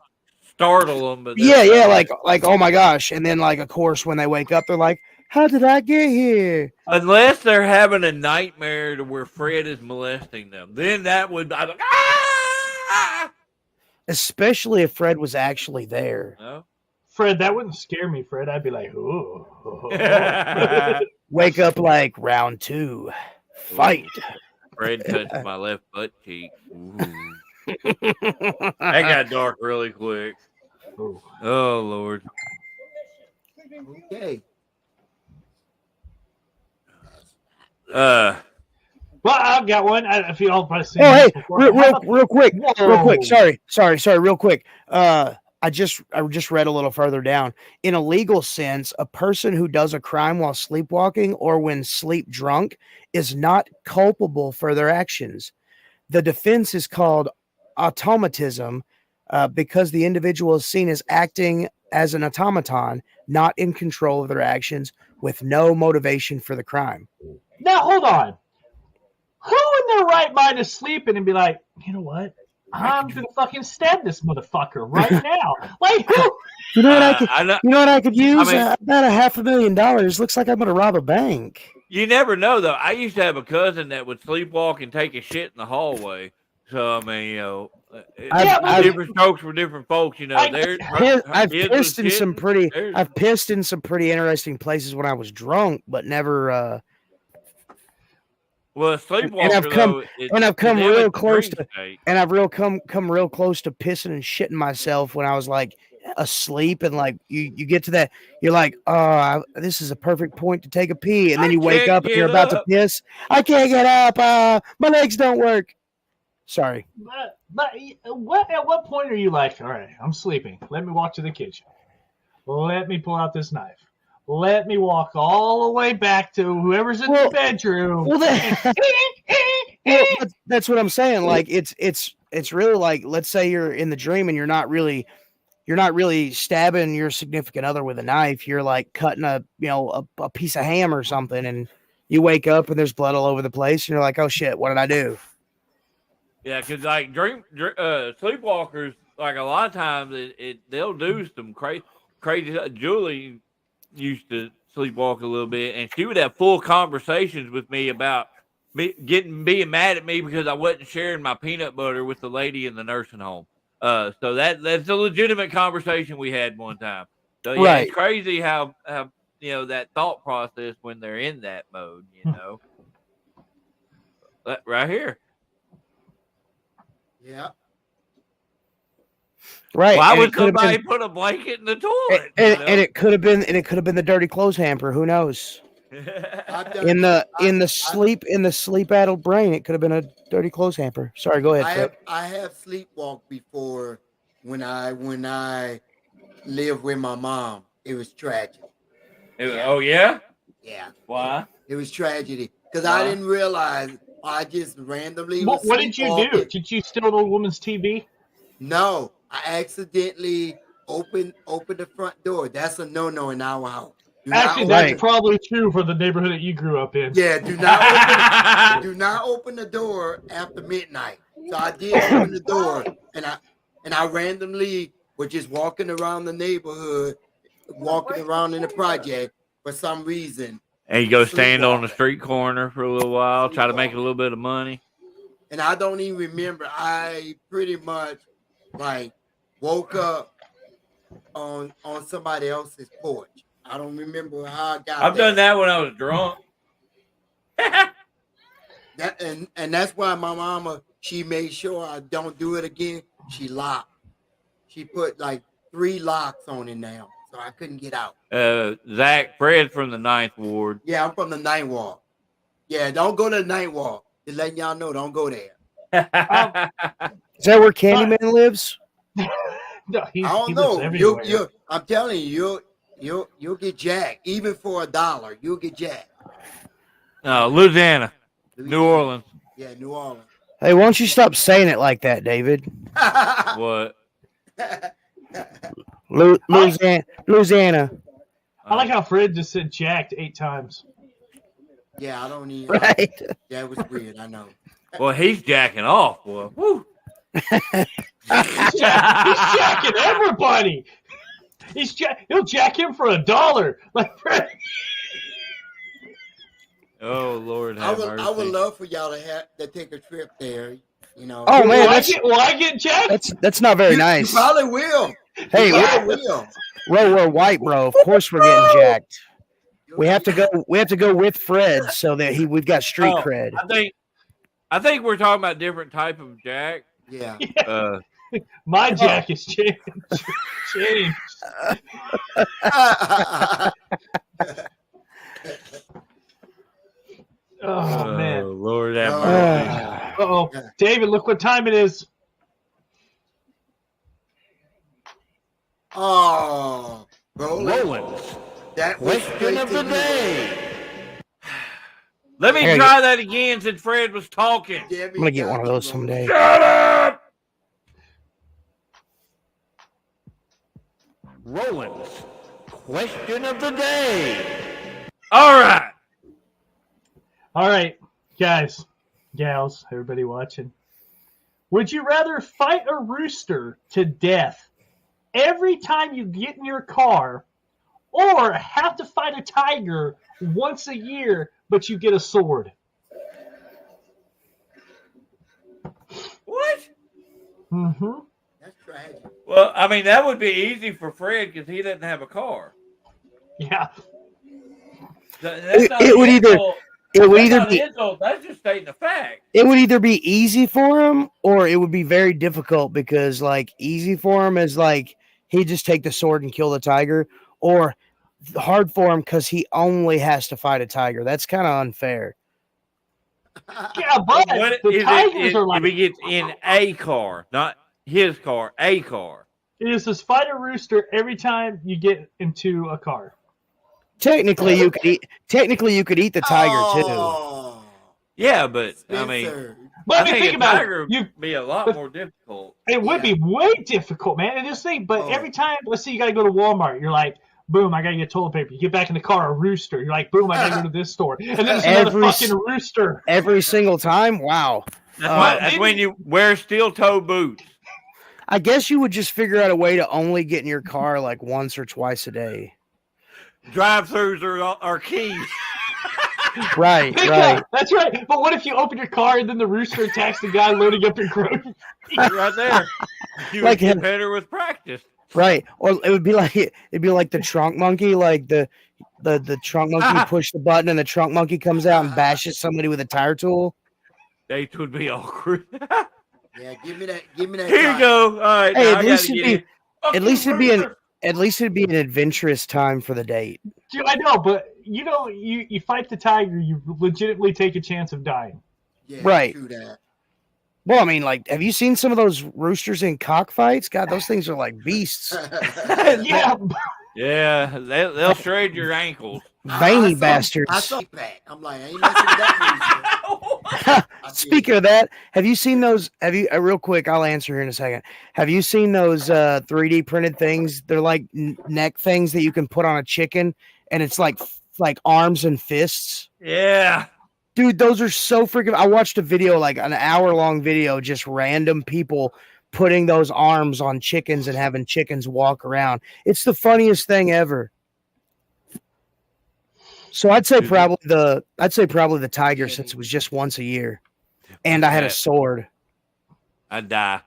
startle them, but Yeah, like oh my gosh, and then like of course when they wake up, they're like, "How did I get here?" unless they're having a nightmare to where Fred is molesting them, then that would I'm like, ah! Especially if Fred was actually there. No? Fred, that wouldn't scare me, Fred. I'd be like, ooh. Wake up like round 2, fight. Fred touched my left butt cheek. Ooh. That got dark really quick. Ooh. Oh Lord. Okay. Well, I've got one. I feel I'll probably see Oh, hey, this before. real quick. Whoa. Sorry, real quick. I just read a little further down. In a legal sense, a person who does a crime while sleepwalking or when sleep drunk is not culpable for their actions. The defense is called automatism because the individual is seen as acting as an automaton, not in control of their actions, with no motivation for the crime. Now, hold on. Who in their right mind is sleeping and be like, you know what? I'm going to fucking stab this motherfucker right now. Like, who? You know what I could? I know, You know what I could use? mean- About $500,000. Looks like I'm going to rob a bank. you never know though. I used to have a cousin that would sleepwalk and take a shit in the hallway. So I mean, I've- different strokes for different folks. I've pissed in some pretty. There's- I've pissed in some pretty interesting places when I was drunk, but never Well, a sleepwalker though, I've come them, real it's a close dream to, state. and I've come real close to pissing and shitting myself when I was like asleep, and like you get to that, you're like, oh, this is a perfect point to take a pee, and then I you wake can't up and you're get about to up. piss. I can't get up. My legs don't work. Sorry. But at what point are you like, all right, I'm sleeping. Let me walk to the kitchen. Let me pull out this knife. Let me walk all the way back to whoever's in the bedroom. Well, that's what I'm saying. Like it's really like, let's say you're in the dream and you're not really stabbing your significant other with a knife. You're like cutting a piece of ham or something, and you wake up and there's blood all over the place, and you're like, oh shit, what did I do? Yeah, because like sleepwalkers, like a lot of times they'll do some crazy. Julie used to sleepwalk a little bit, and she would have full conversations with me about being mad at me because I wasn't sharing my peanut butter with the lady in the nursing home. So that's a legitimate conversation we had one time. So yeah, Right. It's crazy how that thought process when they're in that mode. Right here. Yeah. Right. Why and would somebody put a blanket in the toilet? And it could have been the dirty clothes hamper. Who knows? In the sleep addled brain, it could have been a dirty clothes hamper. Sorry, go ahead. I have sleepwalked before when I lived with my mom. It was tragic. Oh yeah? Yeah. Why? It was tragedy because I didn't realize. I just randomly. What did you do? Did you steal the woman's TV? No, I accidentally opened the front door. That's a no-no in our house. Actually, that's probably true for the neighborhood that you grew up in. Yeah, do not open the door after midnight. So I did open the door, and I randomly was just walking around the neighborhood, walking around in the project for some reason. And you go stand on the street corner for a little while, try to make a little bit of money. And I don't even remember. I pretty much like woke up on somebody else's porch. I don't remember how I got. I've done that when I was drunk. And that's why my mama, she made sure I don't do it again. She locked. She put like 3 locks on it now, so I couldn't get out. Zach, Fred's from the 9th Ward. Yeah, I'm from the 9th Ward. Yeah, don't go to the 9th Ward. Just letting y'all know, don't go there. Is that where Candyman lives? No, I don't know. I'm telling you, you'll get jacked. Even for $1, you'll get jacked. Louisiana. New Orleans. Yeah, New Orleans. Hey, why don't you stop saying it like that, David? What? Louisiana. I like how Fred just said jacked 8 times. Yeah, I don't even. Right. Yeah, it was weird. I know. Well, he's jacking off, boy. Woo. He's jacking everybody. He'll jack him for $1. Like Fred. Oh Lord, I would love for y'all to take a trip there. Oh man, will I get jacked? That's not very nice. You probably will. Hey, we're white, bro. Of course we're getting jacked. We have to go with Fred so that we've got street cred. I think we're talking about different type of jack. Yeah. My jack is changed. Oh man. Lord have mercy. Uh-oh. David, look what time it is. Oh, Roland. That was question of the day. Let me try that again since Fred was talking. I'm gonna get one of those someday. Shut up! Roland's question of the day. All right, guys, gals, everybody watching. Would you rather fight a rooster to death every time you get in your car, or have to fight a tiger once a year, but you get a sword? What? Mm-hmm. That's tragic. Well, I mean, that would be easy for Fred because he doesn't have a car. Yeah. It it would That's either not be an insult. That's just stating a fact. it would either be easy for him or it would be very difficult because like easy for him is like he'd just take the sword and kill the tiger, or hard for him because he only has to fight a tiger. That's kind of unfair. Yeah, but What the is tigers are like, if he gets in a car, not his car, a car? it is this fight a rooster every time you get into a car. Technically, you could eat. Technically, you could eat the tiger too. Oh, Yeah, but I mean, Spencer. But I I mean, think think a about tiger it. You, would be a lot more difficult. it would be way difficult, man. And this thing, but Oh. every time, let's say you got to go to Walmart, you're like, boom, I got to get toilet paper. You get back in the car, a rooster. You're like, boom, I got to go to this store. And then there's another Every fucking rooster. Every single time. Wow. That's when you wear steel toe boots. I guess you would just figure out a way to only get in your car like once or twice a day. Drive-throughs are key. Right, Yeah, right, that's right. But what if you open your car and then the rooster attacks the guy loading up your groceries? Right there. You Like would get him. better with practice. right. Or it'd be like the trunk monkey, like the trunk monkey push the button and the trunk monkey comes out and bashes somebody with a tire tool. Dates would be awkward. Yeah, give me that. Give me that. Here you time. go. All right. Hey, now at I least gotta it'd get be in. at least it'd be an adventurous time for the date. Dude, I know, but you know, you fight the tiger, you legitimately take a chance of dying. Yeah, Right. True that. Well, I mean, like, have you seen some of those roosters in cockfights? God, those things are like beasts. Yeah, Yeah, they'll shred your ankles. Veiny I bastards. saw that. I'm like, I ain't messing with that. I did. Speaking of that, have you seen those? Have you real quick? I'll answer here in a second. Have you seen those 3D printed things? They're like neck things that you can put on a chicken, and it's like arms and fists. Yeah. Dude, those are so freaking. I watched a video, like an hour-long video, just random people putting those arms on chickens and having chickens walk around. It's the funniest thing ever. So I'd say probably the tiger, since it was just once a year, and I had a sword. I'd die.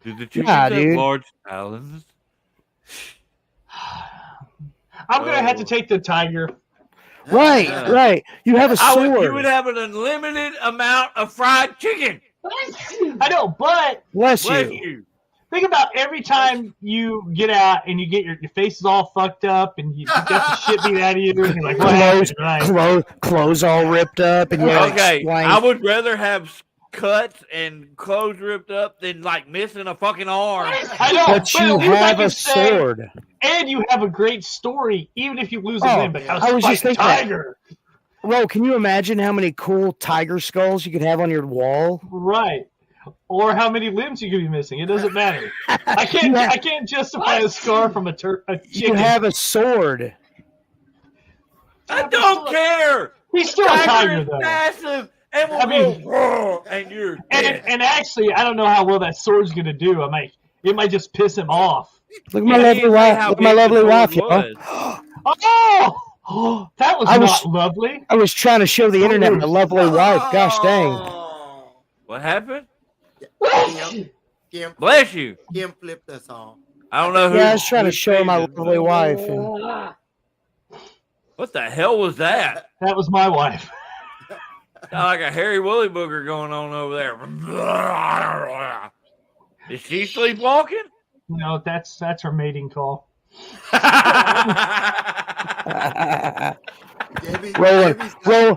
Do the chickens Nah, have dude. large talons? I'm gonna have to take the tiger. Right, right. You have a sword. You would have an unlimited amount of fried chicken. I know, but Bless Bless you. you. think about every time you get out and you get your face is all fucked up and you got the shit beat out of you and you're like, what happened tonight? Clothes all ripped up, and you gotta Okay, explain. I would rather have cuts and clothes ripped up than like missing a fucking arm. I know, But you at least I have can a say- sword. and you have a great story, even if you lose a Oh, limb. But how I was to just fight the thinking that. tiger, Bro, can you imagine how many cool tiger skulls you could have on your wall? right? Or how many limbs you could be missing? It doesn't matter. I can't justify a scar from a You chicken. have a sword. I don't care. He's still a tiger is though. massive and will I mean- go, "Whoa," and you're dead. And actually, I don't know how well that sword's gonna do. It might just piss him off. Look at my Yeah, lovely he didn't say wife. how Look at my big the lovely sword wife, y'all. was. Oh, that was I was- not lovely. I was trying to show the internet my lovely wife. Gosh dang. Oh. What happened? Kim, Bless you. Kim flipped us off. I don't know who. Yeah, I was trying to who show my said it, lovely but- wife. And What the hell was that? That was my wife. Sound like a hairy woolly booger going on over there. Is she sleepwalking? No, that's her mating call. Debbie, Roland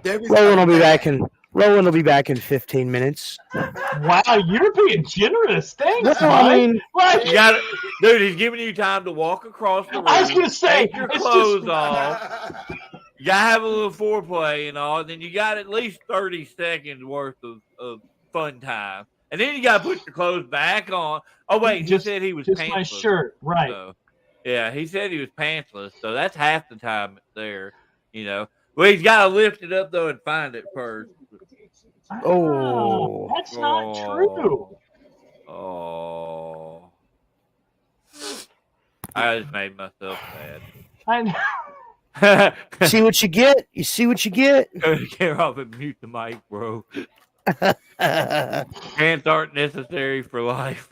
Debbie's will be got back in Roland will be back in 15 minutes. Wow, you're being generous. Thanks, Well, bud. I mean, Like, You got it, dude. He's giving you time to walk across the room. I was gonna say, take your it's clothes just- off. You gotta have a little foreplay and all. And then you got at least 30 seconds worth of fun time. And then you gotta put your clothes back on. Oh wait, Just- he said he was just pantsless. my shirt, right? So, yeah, he said he was pantsless. So that's half the time there. You know. Well, he's got to lift it up though and find it first. Oh. That's not true. Oh. I just made myself I know. mad. see what you get? You see what you get? Get off and mute the mic, bro. Pants aren't necessary for life.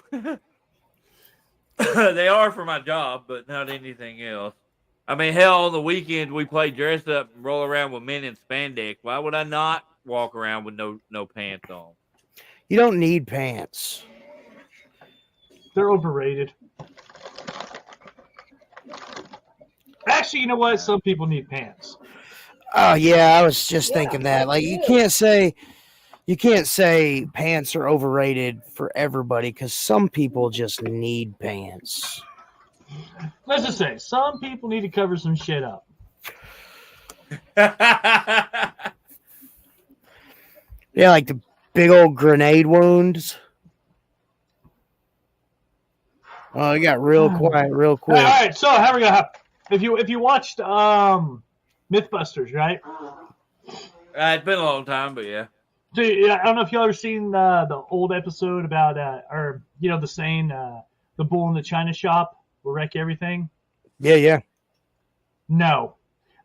They are for my job, but not anything else. I mean, hell, on the weekends we play dress up and roll around with men in spandex. Why would I not walk around with no pants on? You don't need pants. They're overrated. Actually, you know what? Some people need pants. Oh yeah, I was just thinking that. Like you can't say pants are overrated for everybody because some people just need pants. Let's just say some people need to cover some shit up. Yeah, like the big old grenade wounds. Oh, it got real quiet real quick. All right, so how we gonna? If you watched MythBusters, right? It's been a long time, but yeah. So, yeah, I don't know if y'all ever seen the old episode about or the saying the bull in the china shop will wreck everything. Yeah. No,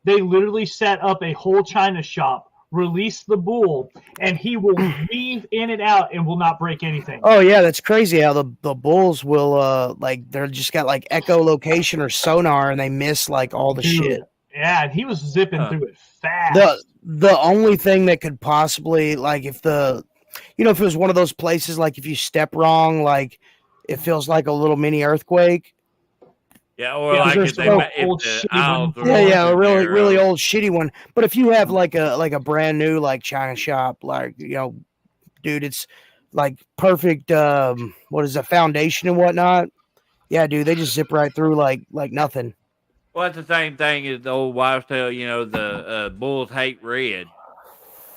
they literally set up a whole china shop, release the bull, and he will weave in and out and will not break anything. Oh yeah, that's crazy how the bulls will they're just got like echolocation or sonar and they miss like all the shit. Yeah, and he was zipping through it fast. The only thing that could possibly like if it was one of those places like if you step wrong, like it feels like a little mini earthquake. Yeah, or Yeah, like there's if no the old aisles shitty are one. Yeah, a really there, really old shitty one. But if you have like a brand new like china shop, like dude, it's like perfect. What is it, foundation and whatnot? Yeah, dude, they just zip right through like nothing. Well, that's the same thing as the old wives' tale. The bulls hate red.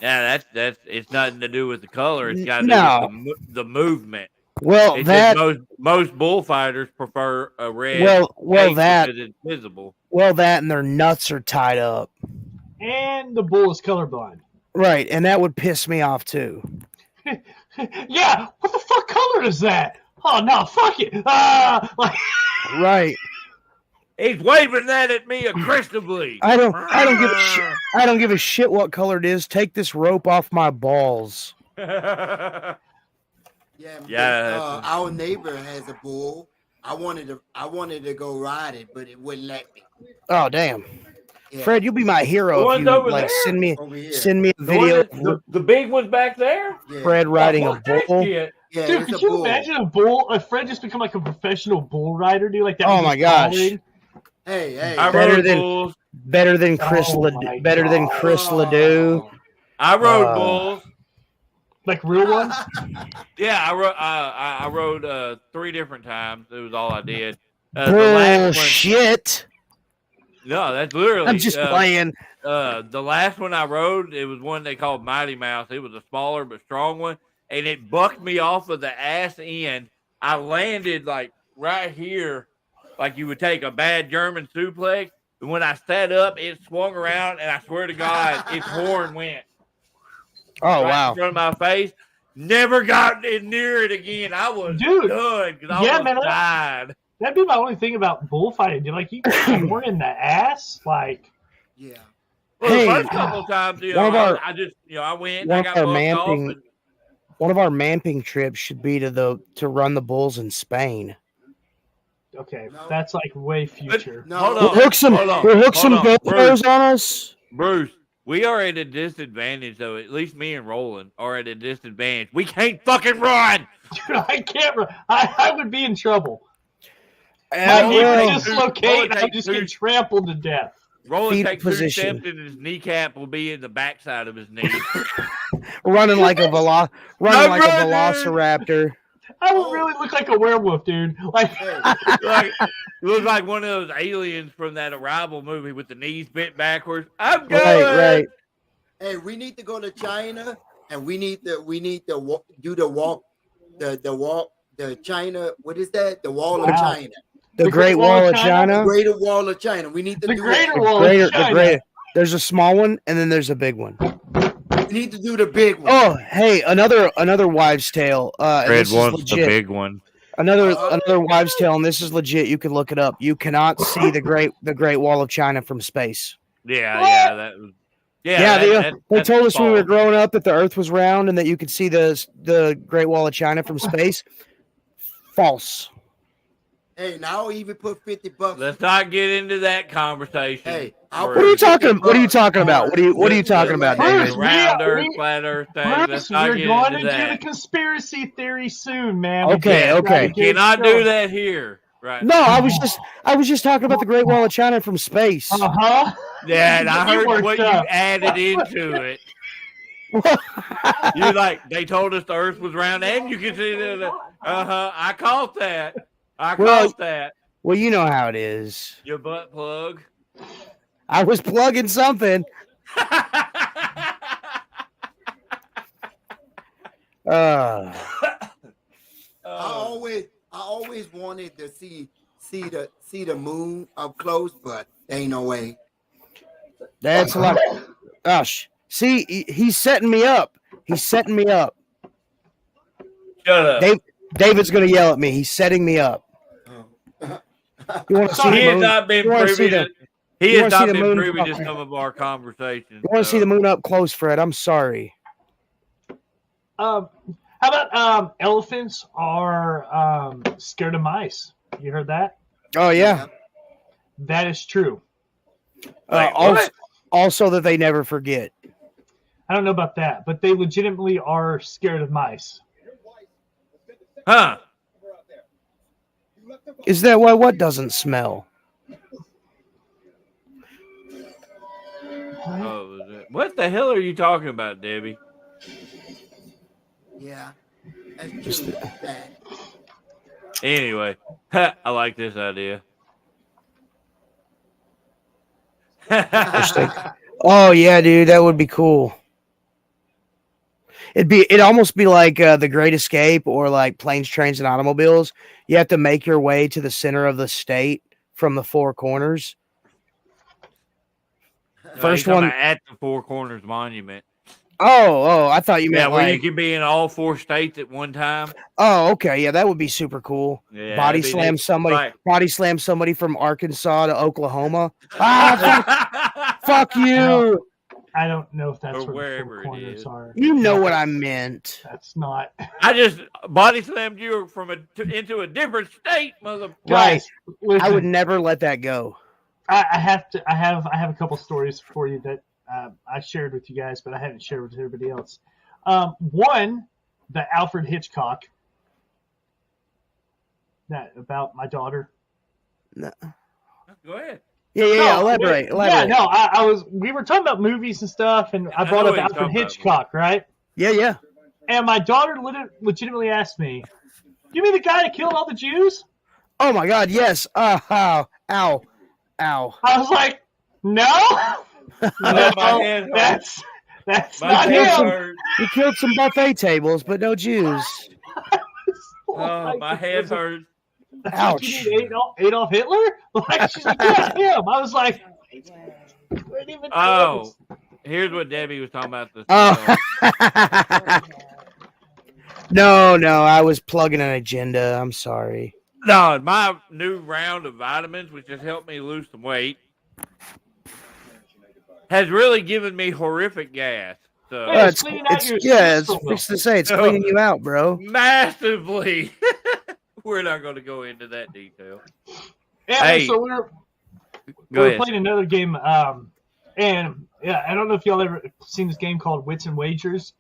Yeah, that's it's nothing to do with the color. It's got to do with the movement. Well, it's that most bullfighters prefer a red. Well, that because it's visible. Well, that and their nuts are tied up. And the bull is colorblind. Right, and that would piss me off too. Yeah, what the fuck color is that? Oh no, fuck it. Right. He's waving that at me aggressively. I don't give a shit. I don't give a shit what color it is. Take this rope off my balls. Yeah. Our neighbor has a bull. I wanted to go ride it, but it wouldn't let me. Oh damn. Yeah. Fred, you'll be my hero if you like send me a video. The big one's back there. Yeah. Fred riding a bull. Yeah, dude, could you imagine a Fred just become like a professional bull rider, dude? Like that. Oh my gosh. Hey! I better rode than bulls. Better than Chris Ledoux. I rode bulls. Like real ones? Yeah, I rode 3 different times. It was all I did. The last Bullshit. No, that's literally. I'm just playing. The last one I rode, it was one they called Mighty Mouse. It was a smaller but strong one, and it bucked me off of the ass end. I landed like right here, like you would take a bad German suplex. And when I sat up, it swung around, and I swear to God, its horn went. Oh Wow! In front of my face, never got near it again. I was done because I almost died. That'd be my only thing about bullfighting. Dude. Like you get more in the ass, like. Yeah. Well, the first couple of times, I just, I went. I got bucked off. One of our mamping trips should be to run the bulls in Spain. Okay, that's like way future. Hold on. We'll hook some GoPros on us. Bruce, we are at a disadvantage, though. At least me and Roland are at a disadvantage. We can't fucking run. Dude, I can't run. I would be in trouble. My knee would dislocate. I just get trampled to death. Roland takes 2 steps and his kneecap will be in the backside of his knee. running like a velociraptor. I would really look like a werewolf, dude. Like looks like one of those aliens from that Arrival movie with the knees bent backwards. I'm good. Right. Hey, we need to go to China, and we need to do the walk, the China. What is that? The Wall of China. The Great Wall of China. The Greater Wall of China. We need to do the Greater Wall of China. There's a small one, and then there's a big one. We need to do the big one. Oh, hey, another wives' tale. Fred wants the big one. Another wives' tale, and this is legit. You can look it up. You cannot see the Great Wall of China from space. Yeah, they told us when we were growing up that the Earth was round and that you could see the Great Wall of China from space. False. Hey, now I'll even put $50. Let's not get into that conversation. Hey, What are you talking? What are you talking about? What are you talking about, Bruce, David? Round Earth, flat Earth thing. Bruce, Let's not we're get going into to do the that. conspiracy theory soon, man. Okay, okay. You cannot do that here, right? No, now. I was just talking about the Great Wall of China from space. Uh-huh. Yeah, and I You heard worked what you up. added into it. You like they told us the Earth was round, and you can see that. I caught that. I caught that. Well, you know how it is. Your butt plug. I was plugging something. I always wanted to see the moon up close, but ain't no way. That's a lot. Gosh, see, he's setting me up. He's setting me up. Shut up. David's gonna yell at me. He's setting me up. You want to see He the has moon? not been You wanna privy see to. the- He you has wanna see not the been moon? privy to some of our conversations. You want to see the moon up close, Fred? I'm sorry. How about elephants are scared of mice? You heard that? Oh yeah. That is true. Like, what? Also that they never forget. I don't know about that, but they legitimately are scared of mice. Huh? Is that why what doesn't smell? Oh, what the hell are you talking about, Debbie? Yeah, that's true. Anyway, I like this idea. Oh yeah, dude, that would be cool. It'd almost be like The Great Escape or like Planes, Trains, and Automobiles. You have to make your way to the center of the state from the four corners. First one at the Four Corners Monument. Oh, I thought you meant where like, you can be in all four states at one time. Oh, okay, yeah, that would be super cool. Yeah, body slam neat. somebody, Right. body slam somebody from Arkansas to Oklahoma. Fuck you. I don't know if that's Or where the wherever four it corners is. are. You know what I meant. That's not. I just body slammed you from into a different state, mother. Right. Listen, I would never let that go. I have a couple stories for you that I shared with you guys, but I haven't shared with everybody else. One, the Alfred Hitchcock. That about my daughter. No. Go ahead. Yeah. Elaborate. Yeah, no, we were talking about movies and stuff, and I brought know up what you're Alfred talking about. Hitchcock, right? Yeah. And my daughter legitimately asked me, "You mean the guy that killed all the Jews?" Oh my God, yes. Ow. I was like, "No, no, my head hurts. that's My not head him." hurts. He killed some buffet tables, but no Jews. Oh, my head hurts. Ouch. You mean Adolf Hitler? Like, she's like, "Yeah, him." I was like, "Wait even Oh, here's what Debbie was talking about. No, I was plugging an agenda. I'm sorry. No, my new round of vitamins, which has helped me lose some weight, has really given me horrific gas. So Yeah, it's cleaning out your it's system. fixed to say it's cleaning you out, bro. massively. We're not going to go into that detail. Yeah, Hey, so we Go were ahead. playing another game, and yeah, I don't know if y'all ever seen this game called Wits and Wagers.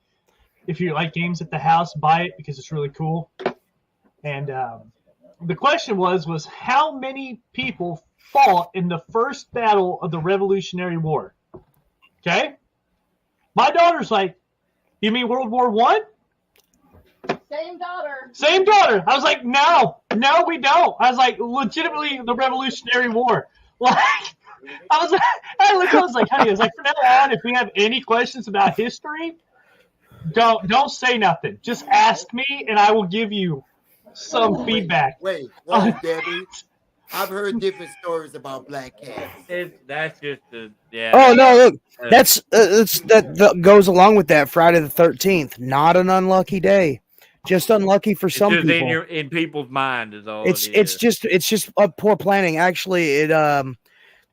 If you like games at the house, buy it because it's really cool. And the question was how many people fought in the first battle of the Revolutionary War? Okay, my daughter's like, "You mean World War I?" Same daughter. Same daughter. I was like, no, we don't. I was like, legitimately, the Revolutionary War. Like, I was like, honey, I was like, from now on, if we have any questions about history, don't say nothing. Just ask me, and I will give you some feedback. Wait, Debbie. I've heard different stories about black cats. That's just a yeah. Oh no, look, that goes along with that. Friday the 13th, not an unlucky day, just unlucky for It's some just people. in people's mind is all. It's just poor planning. Actually,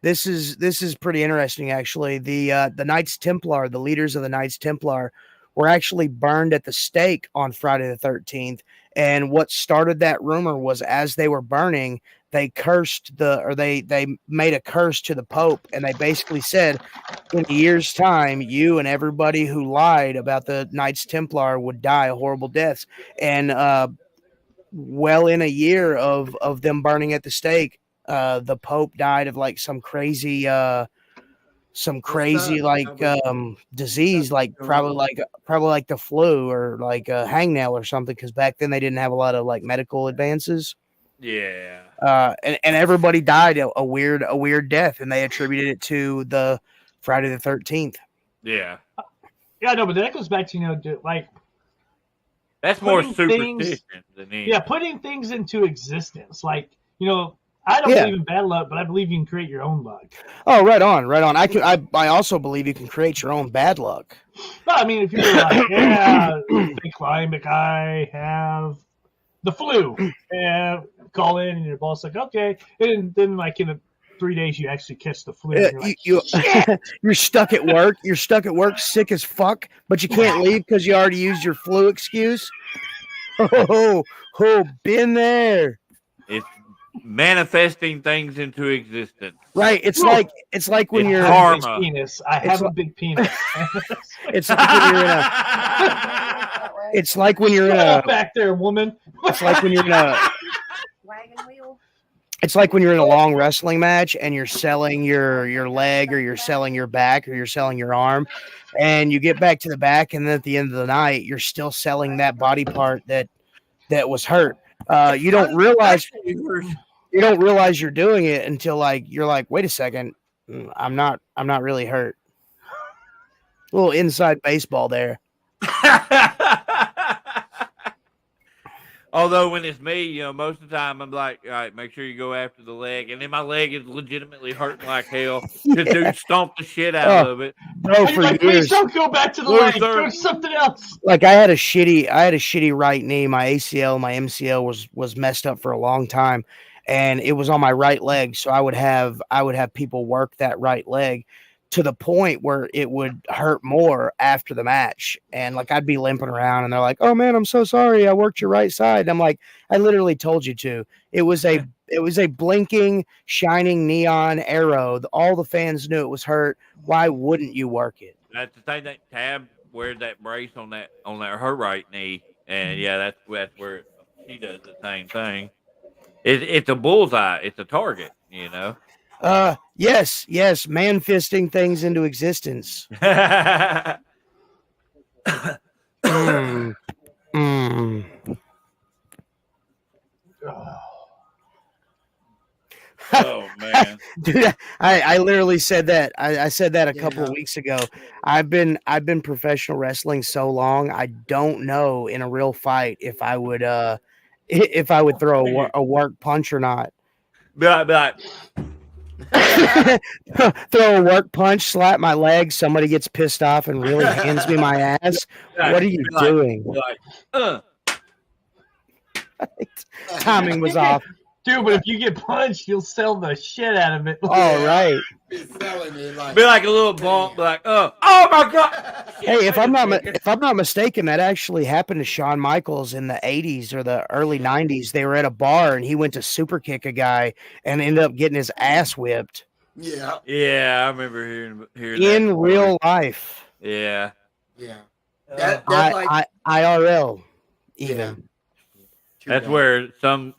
this is pretty interesting. Actually, the Knights Templar, the leaders of the Knights Templar, were actually burned at the stake on Friday the 13th. And what started that rumor was as they were burning, they they made a curse to the Pope, and they basically said, in a year's time, you and everybody who lied about the Knights Templar would die horrible deaths. And well, in a year of them burning at the stake, the Pope died of like some crazy disease, like probably like the flu or like a hangnail or something, because back then they didn't have a lot of like medical advances. Yeah. And everybody died a weird death, and they attributed it to the Friday the 13th. Yeah. Yeah, no, but that goes back to like that's more putting superstition than anything. Yeah, putting things into existence. Like, I don't believe in bad luck, but I believe you can create your own luck. Oh, right on. I also believe you can create your own bad luck. No, I mean, if you're like, yeah, big climate, I have the flu, and call in, and your boss like, okay, and then like in 3 days you actually catch the flu. And you're like, you're stuck at work. You're stuck at work, sick as fuck, but you can't leave because you already used your flu excuse. Oh, been there. It's manifesting things into existence. Right. It's like when you're karma. Penis. I have a big penis. It's like when you're in a. It's like when you're in a. Back there, woman. It's like when you're in a. Wagon wheel. It's like when you're in a long wrestling match and you're selling your leg, or you're selling your back, or you're selling your arm, and you get back to the back, and then at the end of the night you're still selling that body part that was hurt. You don't realize you're doing it until you're like, wait a second, I'm not really hurt. A little inside baseball there. Although when it's me, most of the time I'm like, all right, make sure you go after the leg, and then my leg is legitimately hurting like hell. The dude stomped the shit out of it. Bro, for years, please don't go back to the leg. Go something else. Like I had a shitty right knee. My ACL, my MCL was messed up for a long time, and it was on my right leg. So I would have people work that right leg to the point where it would hurt more after the match. And like, I'd be limping around and they're like, oh man, I'm so sorry. I worked your right side. And I'm like, I literally told you to. It was a blinking, shining neon arrow. All the fans knew it was hurt. Why wouldn't you work it? That's the thing, that Tab wears that brace on her right knee. And yeah, that's where she does the same thing. It's a bullseye. It's a target, Yes, man fisting things into existence. Oh man, dude, I literally said that. I said that a couple of weeks ago. I've been professional wrestling so long. I don't know in a real fight if I would throw a work punch or not. Be like. Throw a work punch, slap my leg, somebody gets pissed off and really hands me my ass. What are you doing? Timing was off. Dude, but if you get punched, you'll sell the shit out of it. All right. Be selling it like, be like a little bump, be like, oh my god. Hey, if I'm not mistaken, that actually happened to Shawn Michaels in the 80s or the early 90s. They were at a bar and he went to super kick a guy and ended up getting his ass whipped. Yeah. Yeah, I remember hearing in that real life. Yeah. Yeah. That's like IRL even. That's where some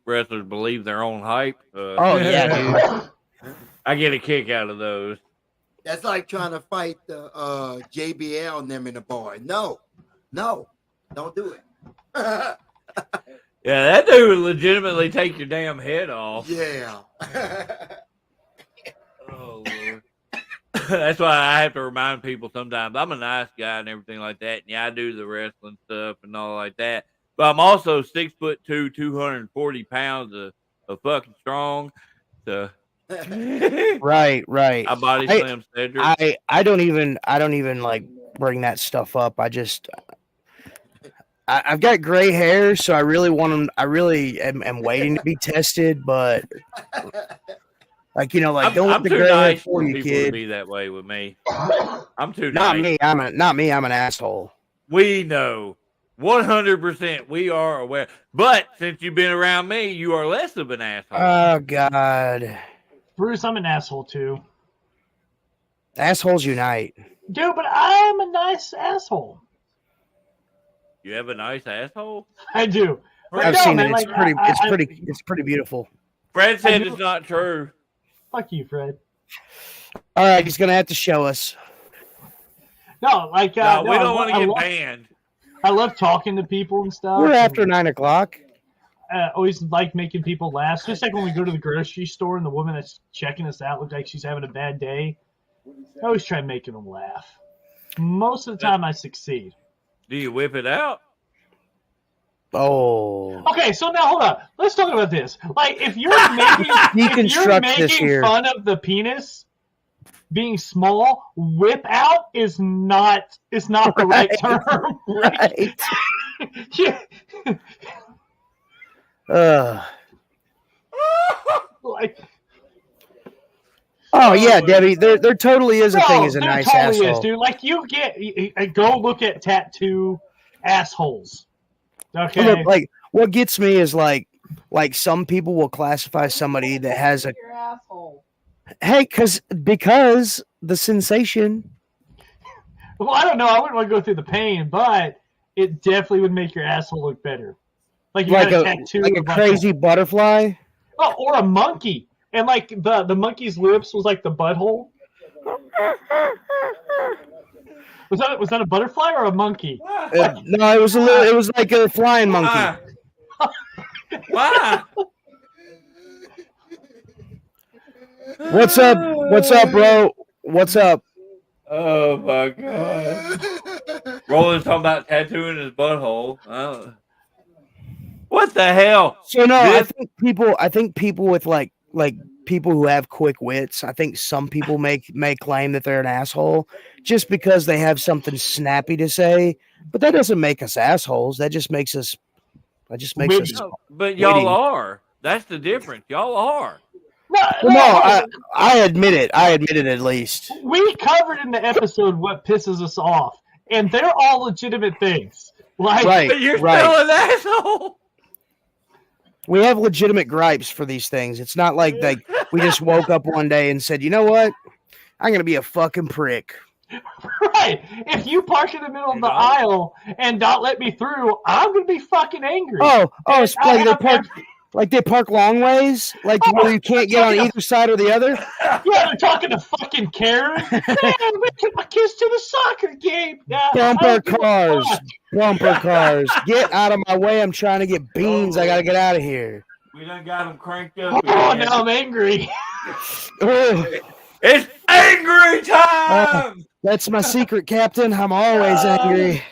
wrestlers believe their own hype. Oh yeah, dude. I get a kick out of those. That's like trying to fight the JBL and them in the bar. No, don't do it. Yeah, that dude would legitimately take your damn head off. Yeah. Oh Lord. That's why I have to remind people sometimes I'm a nice guy and everything like that. And yeah, I do the wrestling stuff and all like that. But I'm also 6'2", 240 pounds of fucking strong. So right. I body slam Cedric. I don't even like bring that stuff up. I've got gray hair, so I really want them. I really am waiting to be tested, but don't let the gray hair for you, kid. To be that way with me. I'm too not nice. me. I'm an asshole. We know. 100% we are aware. But since you've been around me, you are less of an asshole. Oh God. Bruce, I'm an asshole too. Assholes unite. Dude, but I'm a nice asshole. You have a nice asshole? I do. But I've no, seen man, it. It's like, it's pretty beautiful. Fred said do- it's not true. Fuck you, Fred. All right, he's gonna have to show us. No, like No, we I don't want to get love- banned. I love talking to people and stuff. We're and, after 9 o'clock. always like making people laugh. Just like when we go to the grocery store and the woman that's checking us out looks like she's having a bad day. I always try making them laugh. Most of the time, I succeed. Do you whip it out? Oh. Okay, so now hold on. Let's talk about this. Like, if you're Deconstruct this making here. fun of the penis being small, whip out is not the right term. Right. Yeah. Like, Oh yeah, Debbie. There totally is a thing as a there nice totally asshole. is, dude. Like, go look at tattoo assholes. Okay. Look, like what gets me is like some people will classify somebody that has a Your asshole. hey, because the sensation. Well, I don't know. I wouldn't want to go through the pain, but it definitely would make your asshole look better. Like you Like got a a tattoo, like a of like crazy butterfly. oh, or a monkey, and like the monkey's lips was like the butthole. Was that a butterfly or a monkey? No, it was it was like a flying monkey. Why? What's up, bro? What's up? Oh my god. Roland's talking about tattooing his butthole. What the hell? So no, I This- think people with like people who have quick wits, I think some people may claim that they're an asshole just because they have something snappy to say, but that doesn't make us assholes. That just makes us Witty. us No, but y'all witty. are. That's the difference. Y'all are. No, I admit it. I admit it at least. we covered in the episode what pisses us off, and they're all legitimate things. Like, Right. But you're right. still an asshole. We have legitimate gripes for these things. It's not like we just woke up one day and said, "You know what? I'm going to be a fucking prick." right? If you park in the middle of the aisle and not let me through, I'm gonna be fucking angry. Oh, it's I like have they park long ways, like where you can't get on either side or the other. Yeah, they're talking to fucking Karen. Man, we took my kids to the soccer game. Yeah, I Bumper don't give a cars, fuck. bumper cars. Get out of my way! I'm trying to get beans. I gotta get out of here. We done got them cranked up. Oh, again. now I'm angry. Oh, It's angry time. that's my secret, Captain. I'm always angry.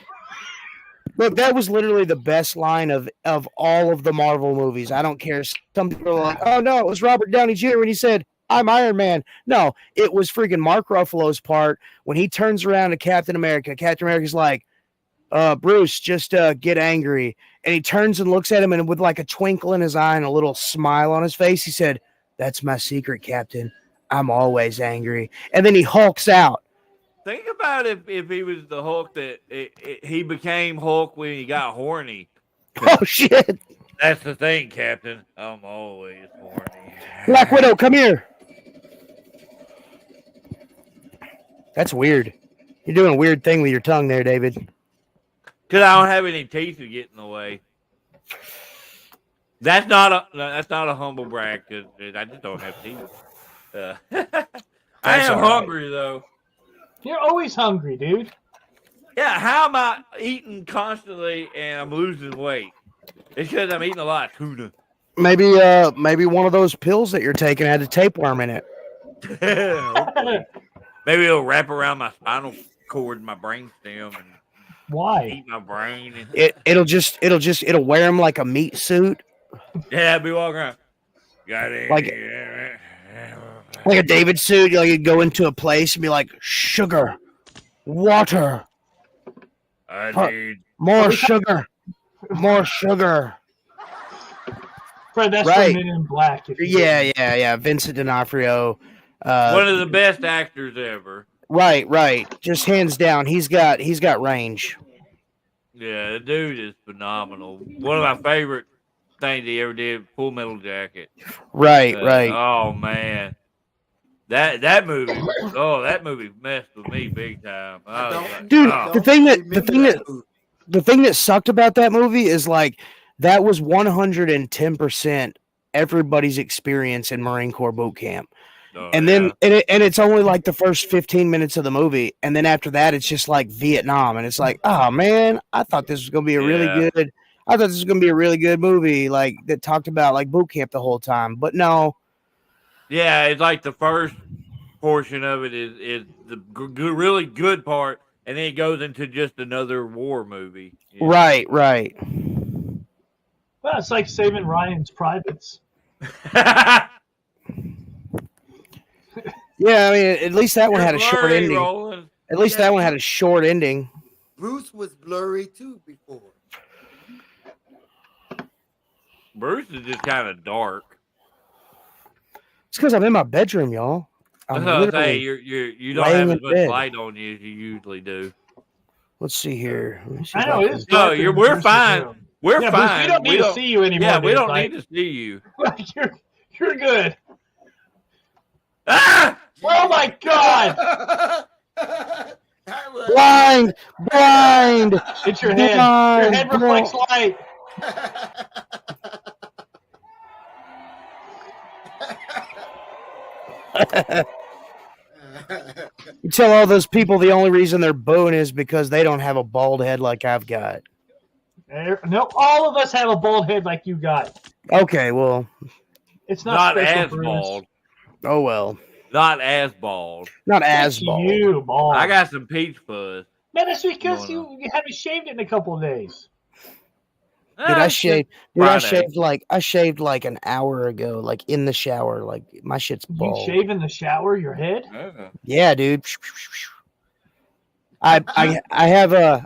Look, that was literally the best line of all of the Marvel movies. I don't care. Some people are like, "Oh no, it was Robert Downey Jr. when he said I'm Iron Man." No, it was freaking Mark Ruffalo's part when he turns around to Captain America. Captain America's like, "Bruce, just get angry," and he turns and looks at him, and with like a twinkle in his eye and a little smile on his face, he said, "That's my secret, Captain. I'm always angry." And then he hulks out. Think about if he was the Hulk that he became Hulk when he got horny. Oh shit! That's the thing, Captain. I'm always horny. Black Widow, come here. That's weird. You're doing a weird thing with your tongue there, David. Because I don't have any teeth to get in the way. That's not a humble brag. Cause I just don't have teeth. I am all right. hungry though. You're always hungry, dude. Yeah, how am I eating constantly and I'm losing weight? It's because I'm eating a lot of tuna. Maybe one of those pills that you're taking had a tapeworm in it. Hopefully. Maybe it'll wrap around my spinal cord and my brain stem and Why? eat my brain. And, It'll wear him like a meat suit, yeah, I'll be walking around. Got it. like a David suit. You'd go into a place and be like, "Sugar, water, I need. more sugar, more sugar." Fred, that's Right. from Men in Black. if you Yeah. Vincent D'Onofrio. One of the best actors ever. Right. Just hands down, he's got range. Yeah, the dude is phenomenal. One of my favorite things he ever did, Full Metal Jacket. Right, right. Oh man, that movie. Oh, that movie messed with me big time. I was like, Dude, oh. the thing that movie. the thing that sucked about that movie is like that was 110% everybody's experience in Marine Corps boot camp. Oh, And then and it's only like the first 15 minutes of the movie, and then after that it's just like Vietnam, and it's like, oh man, I thought this was gonna be a really good movie, like that talked about like boot camp the whole time. But no. Yeah, it's like the first portion of it is the really good part, and then it goes into just another war movie. Yeah. Right, right. Well, it's like Saving Ryan's Privates. Yeah, I mean, at least that one had a short blurry, ending. Roland. At least that one had a short ending. Bruce was blurry too before. Bruce is just kind of dark. It's because I'm in my bedroom, y'all. I'm That's what I'm saying. literally You don't have laying as in much bed. light on you as you usually do. Let's see here. Let me see I if know can- it is. No, darker in we're Bruce's fine. room. We're Yeah, Bruce, fine. we don't need to see you anymore. Yeah, we dude. don't Like, need to see you. You're good. Ah! Oh my God! Blind! It's your head. Your head Blind! reflects light. You tell all those people the only reason they're booing is because they don't have a bald head like I've got. No, all of us have a bald head like you got. Okay, well, It's Not special, as Bruce. bald. oh well. Not as bald. Not as It's bald. you, bald. I got some peach fuzz. Man, that's because No, you haven't shaved it in a couple of days. Dude, I Ah, shaved. Dude, Friday. I shaved like an hour ago, like in the shower. Like my shit's You bald. shave in the shower, your head? Yeah, dude. I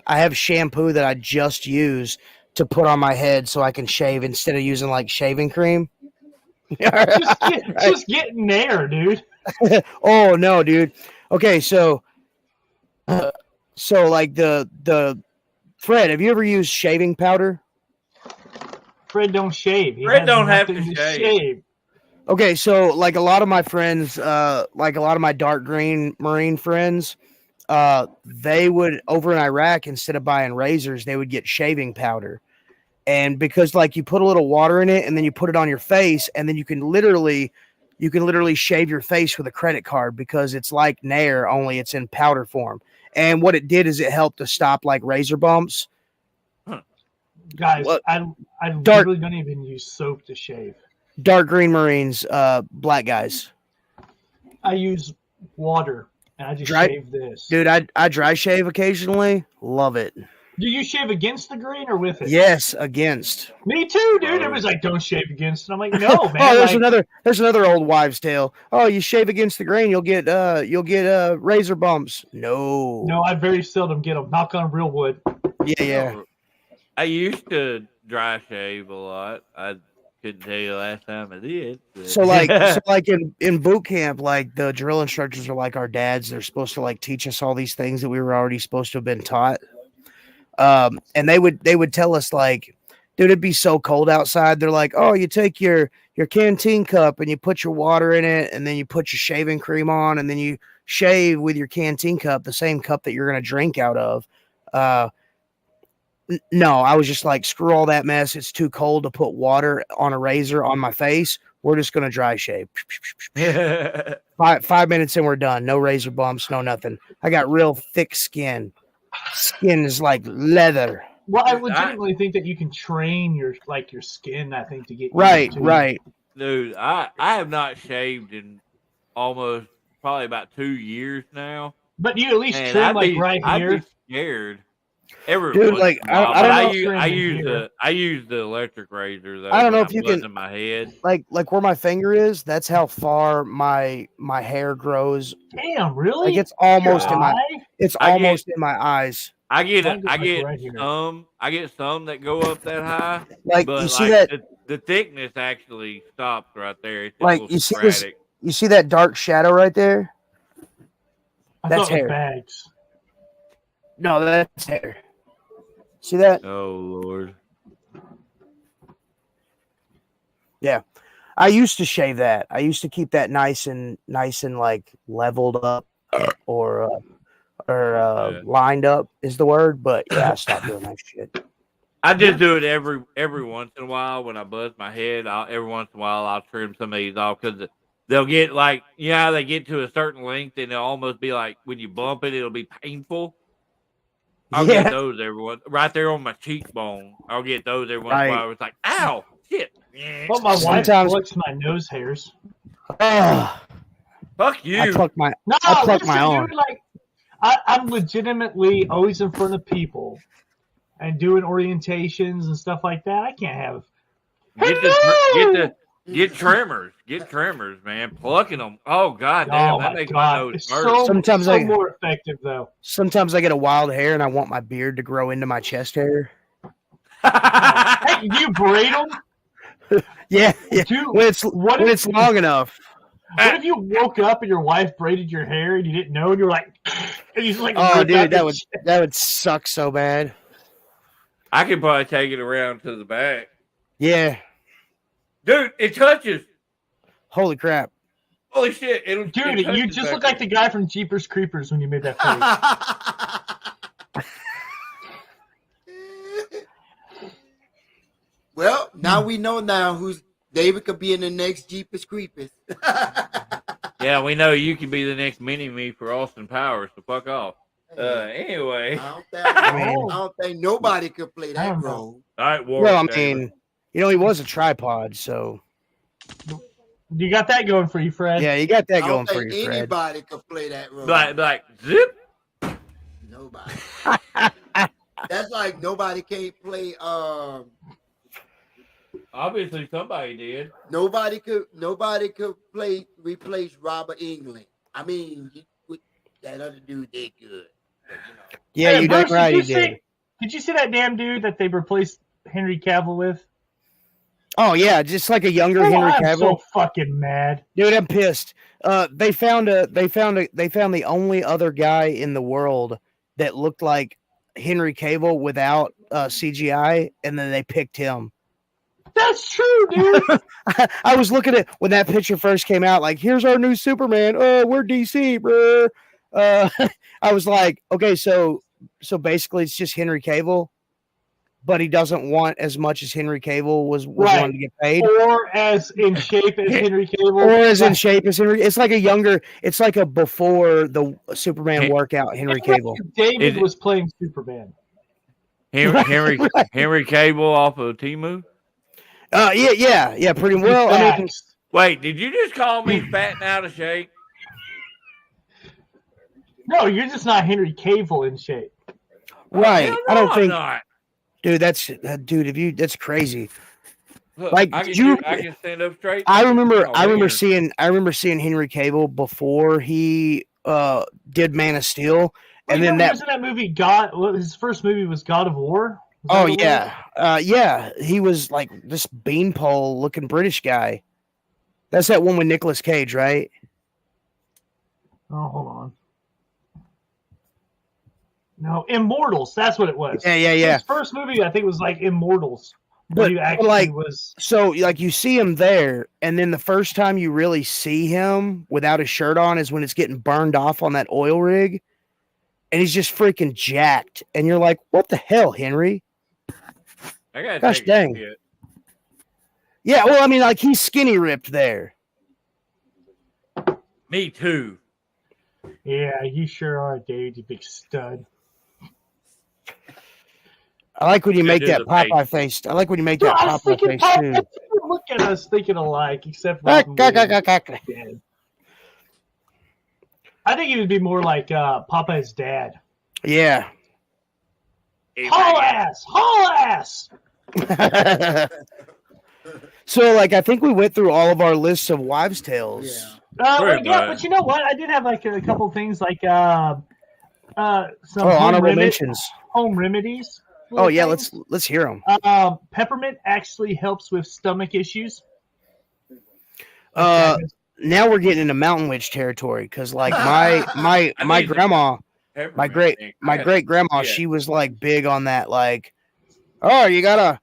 have shampoo that I just use to put on my head so I can shave instead of using like shaving cream. Just get in there, dude. Oh no, dude. Okay, so like the Fred, have you ever used shaving powder? Fred don't shave. He Fred has don't have to nothing shave. Okay, so like a lot of my friends, like a lot of my dark green Marine friends, they would over in Iraq, instead of buying razors, they would get shaving powder. And because like you put a little water in it and then you put it on your face, and then you can literally shave your face with a credit card because it's like Nair, only it's in powder form. And what it did is it helped to stop like razor bumps. Guys, What? I Dark- literally don't even use soap to shave. Dark green Marines, black guys. I use water, and I just Dry- shave this. Dude, I dry shave occasionally. Love it. Do you shave against the green or with it? Yes, against. Me too, dude. Oh. Everybody's like, don't shave against it. I'm like, no, man. Oh, like, there's another old wives' tale. Oh, you shave against the grain, you'll get razor bumps. No. no, I very seldom get them. Knock on real wood. Yeah. I used to dry shave a lot. I couldn't tell you the last time I did. But. So like in boot camp, like the drill instructors are like our dads. They're supposed to like teach us all these things that we were already supposed to have been taught. And they would tell us like, dude, it'd be so cold outside. They're like, oh, you take your canteen cup and you put your water in it, and then you put your shaving cream on, and then you shave with your canteen cup, the same cup that you're gonna drink out of. No, I was just like, screw all that mess. It's too cold to put water on a razor on my face. We're just gonna dry shave. 5 minutes and we're done. No razor bumps, no nothing. I got real thick skin. Skin is like leather. Well, I legitimately think that you can train your skin, I think, to get Right. Dude, I have not shaved in almost probably about 2 years now. But you at least Man, trim like right I'd here. be scared. Every Dude, once like, in a while, I don't but know- I use the electric razor though. I don't know when if you I'm can- buzzing my head. Like where my finger is, that's how far my hair grows. Damn, really? Like it's almost Your in my eye? almost in my eyes. I get Mine goes, I like, get right here. I get some that go up that high, Like but you see like that the thickness actually stops right there. It's just Like, a little you see this- sporadic. you see that dark shadow right there? I That's thought it was hair. bags. No, that's hair. See that? Oh Lord. Yeah. I used to shave that. I used to keep that nice and like leveled up or Yeah. lined up is the word. But yeah, I stopped doing that shit. I just do it every once in a while when I buzz my head. Every once in a while I'll trim some of these off because they'll get like they get to a certain length and they'll almost be like when you bump it, it'll be painful. I'll get Yeah. those every once right there on my cheekbone. I'll get those every once in a Right. while. It's like ow shit. Well, my wife Sometimes- plucks my nose hairs. Ugh. Fuck you. I pluck my No, I pluck listen, my own. dude, like I'm legitimately always in front of people and doing orientations and stuff like that. I can't have. Get trimmers, man. Plucking them. Oh god damn, Oh that my makes my god, nose it's hurt. so, Sometimes so I- more effective though. Sometimes I get a wild hair and I want my beard to grow into my chest hair. Hey, do you braid them? Yeah, yeah. Dude, When it's what when if- it's long enough. What if you woke up and your wife braided your hair and you didn't know and you're like, and you just like, Oh, rip dude, out that your would chest? that would suck so bad. I could probably take it around to the back. Yeah. Dude, it touches. Holy crap. Holy shit. Dude, it you touches just back look like the guy from Jeepers Creepers when you made that face. Well, now we know now who's David could be in the next Jeepers Creepers. Yeah, we know you could be the next mini-me for Austin Powers, so fuck off. Anyway. I don't think nobody could play I that don't know. role. All right, Warwick, Well, I David. mean, he was a tripod, so You got that going for you, Fred. yeah, you got that I going don't for think you, Fred. anybody could play that role. Like, zip. Nobody. That's like nobody can't play. Obviously, somebody did. Nobody could replace Robert England. I mean, that other dude did good. But, Yeah, Hey, you Bruce, done right, he did you did. see- Did you see that damn dude that they replaced Henry Cavill with? Oh yeah, just like a younger Oh, Henry I'm Cavill. so fucking mad. Dude, I'm pissed. They found the only other guy in the world that looked like Henry Cavill without CGI, and then they picked him. That's true, dude. I was looking at when that picture first came out, like, here's our new Superman. Oh, we're DC, bro. I was like, okay, so basically it's just Henry Cavill, but he doesn't want as much as Henry Cavill was Right. wanting to get paid. Or as in shape as Henry Cavill. Or as in shape as Henry. It's like a before the Superman Hen- workout Henry It's like Cavill. David Is- was playing Superman. Henry Cable off of Timu. Yeah, pretty well. I mean, Facts. Wait, did you just call me fat and out of shape? No, you're just not Henry Cavill in shape. right. Hell I no, don't I'm think, not. dude. That's crazy. Look, Like, I did can, you- I can stand up straight. I remember Oh, seeing Henry Cavill before he did Man of Steel, and then he was in that movie. His first movie was God of War. Was oh that what it was? yeah, he was like this beanpole looking British guy. That's that one with Nicolas Cage, right? Oh, hold on. No, Immortals. That's what it was. Yeah. His first movie, I think, was like Immortals. But, Where he actually like, was. so like you see him there, and then the first time you really see him without his shirt on is when it's getting burned off on that oil rig, and he's just freaking jacked, and you're like, what the hell, Henry? I gotta Gosh take dang. a shit. Yeah, well, I mean, like he's skinny ripped there. Me too. Yeah, you sure are, dude. You big stud. I like when you Yeah, make do that the Popeye face. I like when you make Dude, that I was Popeye thinking, face too. look at us thinking alike, except for Ah, Robin Williams. caca. Dead. I think it would be more like Popeye's dad. Yeah. Haul ass! So, like, I think we went through all of our lists of wives' tales. Yeah. Pretty Yeah, much. but you know what? I did have like a couple of things like some Honorable mentions. home remedies. Oh yeah, things. let's hear them. Peppermint actually helps with stomach issues. Now we're getting into Mountain Witch territory because, like, my grandma, My Peppermint ink. I got great grandma, yeah. she was like big on that. Like, oh, you got a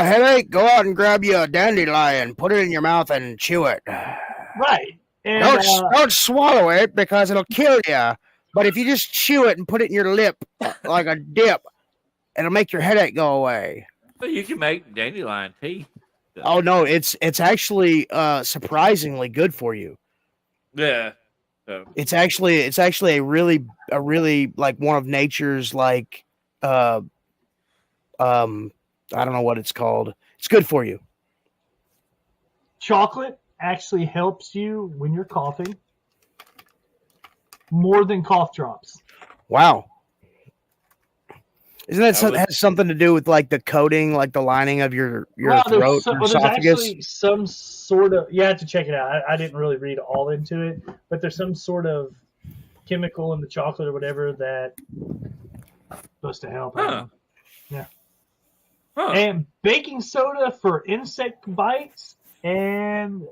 headache? Go out and grab you a dandelion, put it in your mouth, and chew it. Right. And Don't swallow it because it'll kill you. But if you just chew it and put it in your lip like a dip, it'll make your headache go away. But you can make dandelion tea. Oh no, it's actually surprisingly good for you. Yeah. So It's actually a really like one of nature's like I don't know what it's called. It's good for you. chocolate actually helps you when you're coughing more than cough drops. Wow. Isn't that That was- has something to do with like the coating, like the lining of your Well, throat, your there's esophagus? actually some sort of, you have to check it out. I didn't really read all into it, but there's some sort of chemical in the chocolate or whatever that supposed to help. I don't Huh. know. Yeah. Huh. And baking soda for insect bites and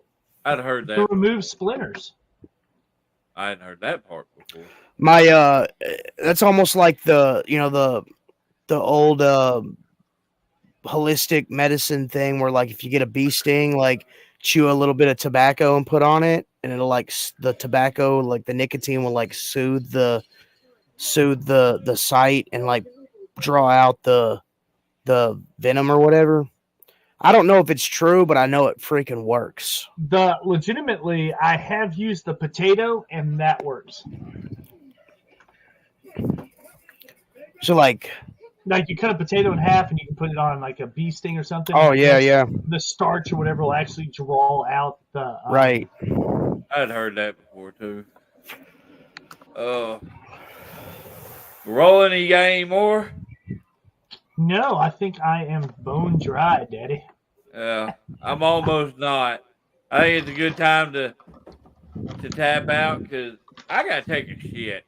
I'd heard to that. remove splinters. I hadn't heard that part before. My that's almost like the the old holistic medicine thing where like if you get a bee sting, like chew a little bit of tobacco and put on it, and it'll like the tobacco, like the nicotine will like soothe the site and like draw out the venom or whatever. I don't know if it's true, but I know it freaking works. Legitimately, I have used the potato and that works. So like, Like you cut a potato in half and you can put it on like a bee sting or something. oh and yeah, yeah, the starch or whatever will actually draw out the right. I'd heard that before too. Rolling, you got any more? No, I think I am bone dry, Daddy. I'm almost not. I think it's a good time to tap out because I gotta take a shit.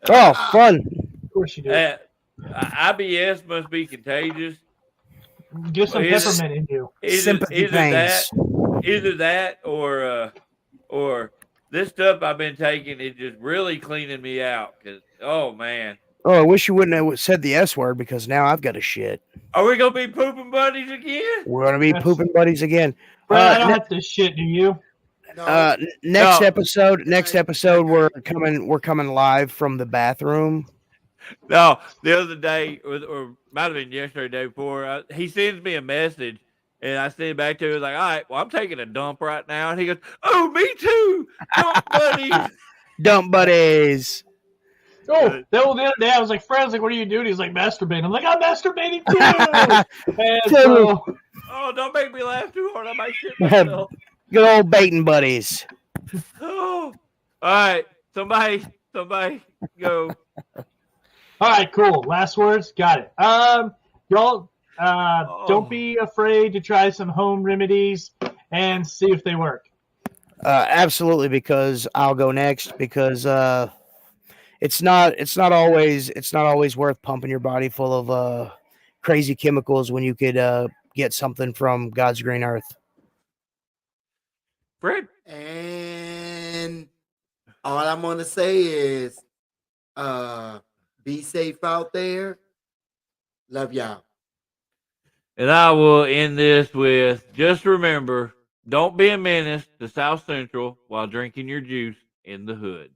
Oh, fun. Of course you do. IBS must be contagious. Get some Well, peppermint in you. Sympathy pains. Either that or this stuff I've been taking is just really cleaning me out. Cause oh man, Oh, I wish you wouldn't have said the S word because now I've got a shit. are we gonna be pooping buddies again? We're gonna be Yes. pooping buddies again. Brad, I don't ne- have to shit, do you? No, next No. episode, we're coming live from the bathroom. No, the other day or might have been yesterday, day before. He sends me a message. And I send it back to him. Like, all right, well, I'm taking a dump right now. And he goes, oh, me too. Dump buddies. Dump buddies. Oh, the other day I was like, Fred's like, what are you doing? He's like, masturbating. I'm like, I'm masturbating too. And so, Oh, don't make me laugh too hard. I might shit myself. Good old baiting buddies. Oh. All right. Somebody go. all right, cool. Last words. Got it. Y'all, don't be afraid to try some home remedies and see if they work. Absolutely, because I'll go next because it's not always worth pumping your body full of crazy chemicals when you could get something from God's green earth. Fred. and all I'm gonna say is, be safe out there. Love y'all. And I will end this with just remember, don't be a menace to South Central while drinking your juice in the hood.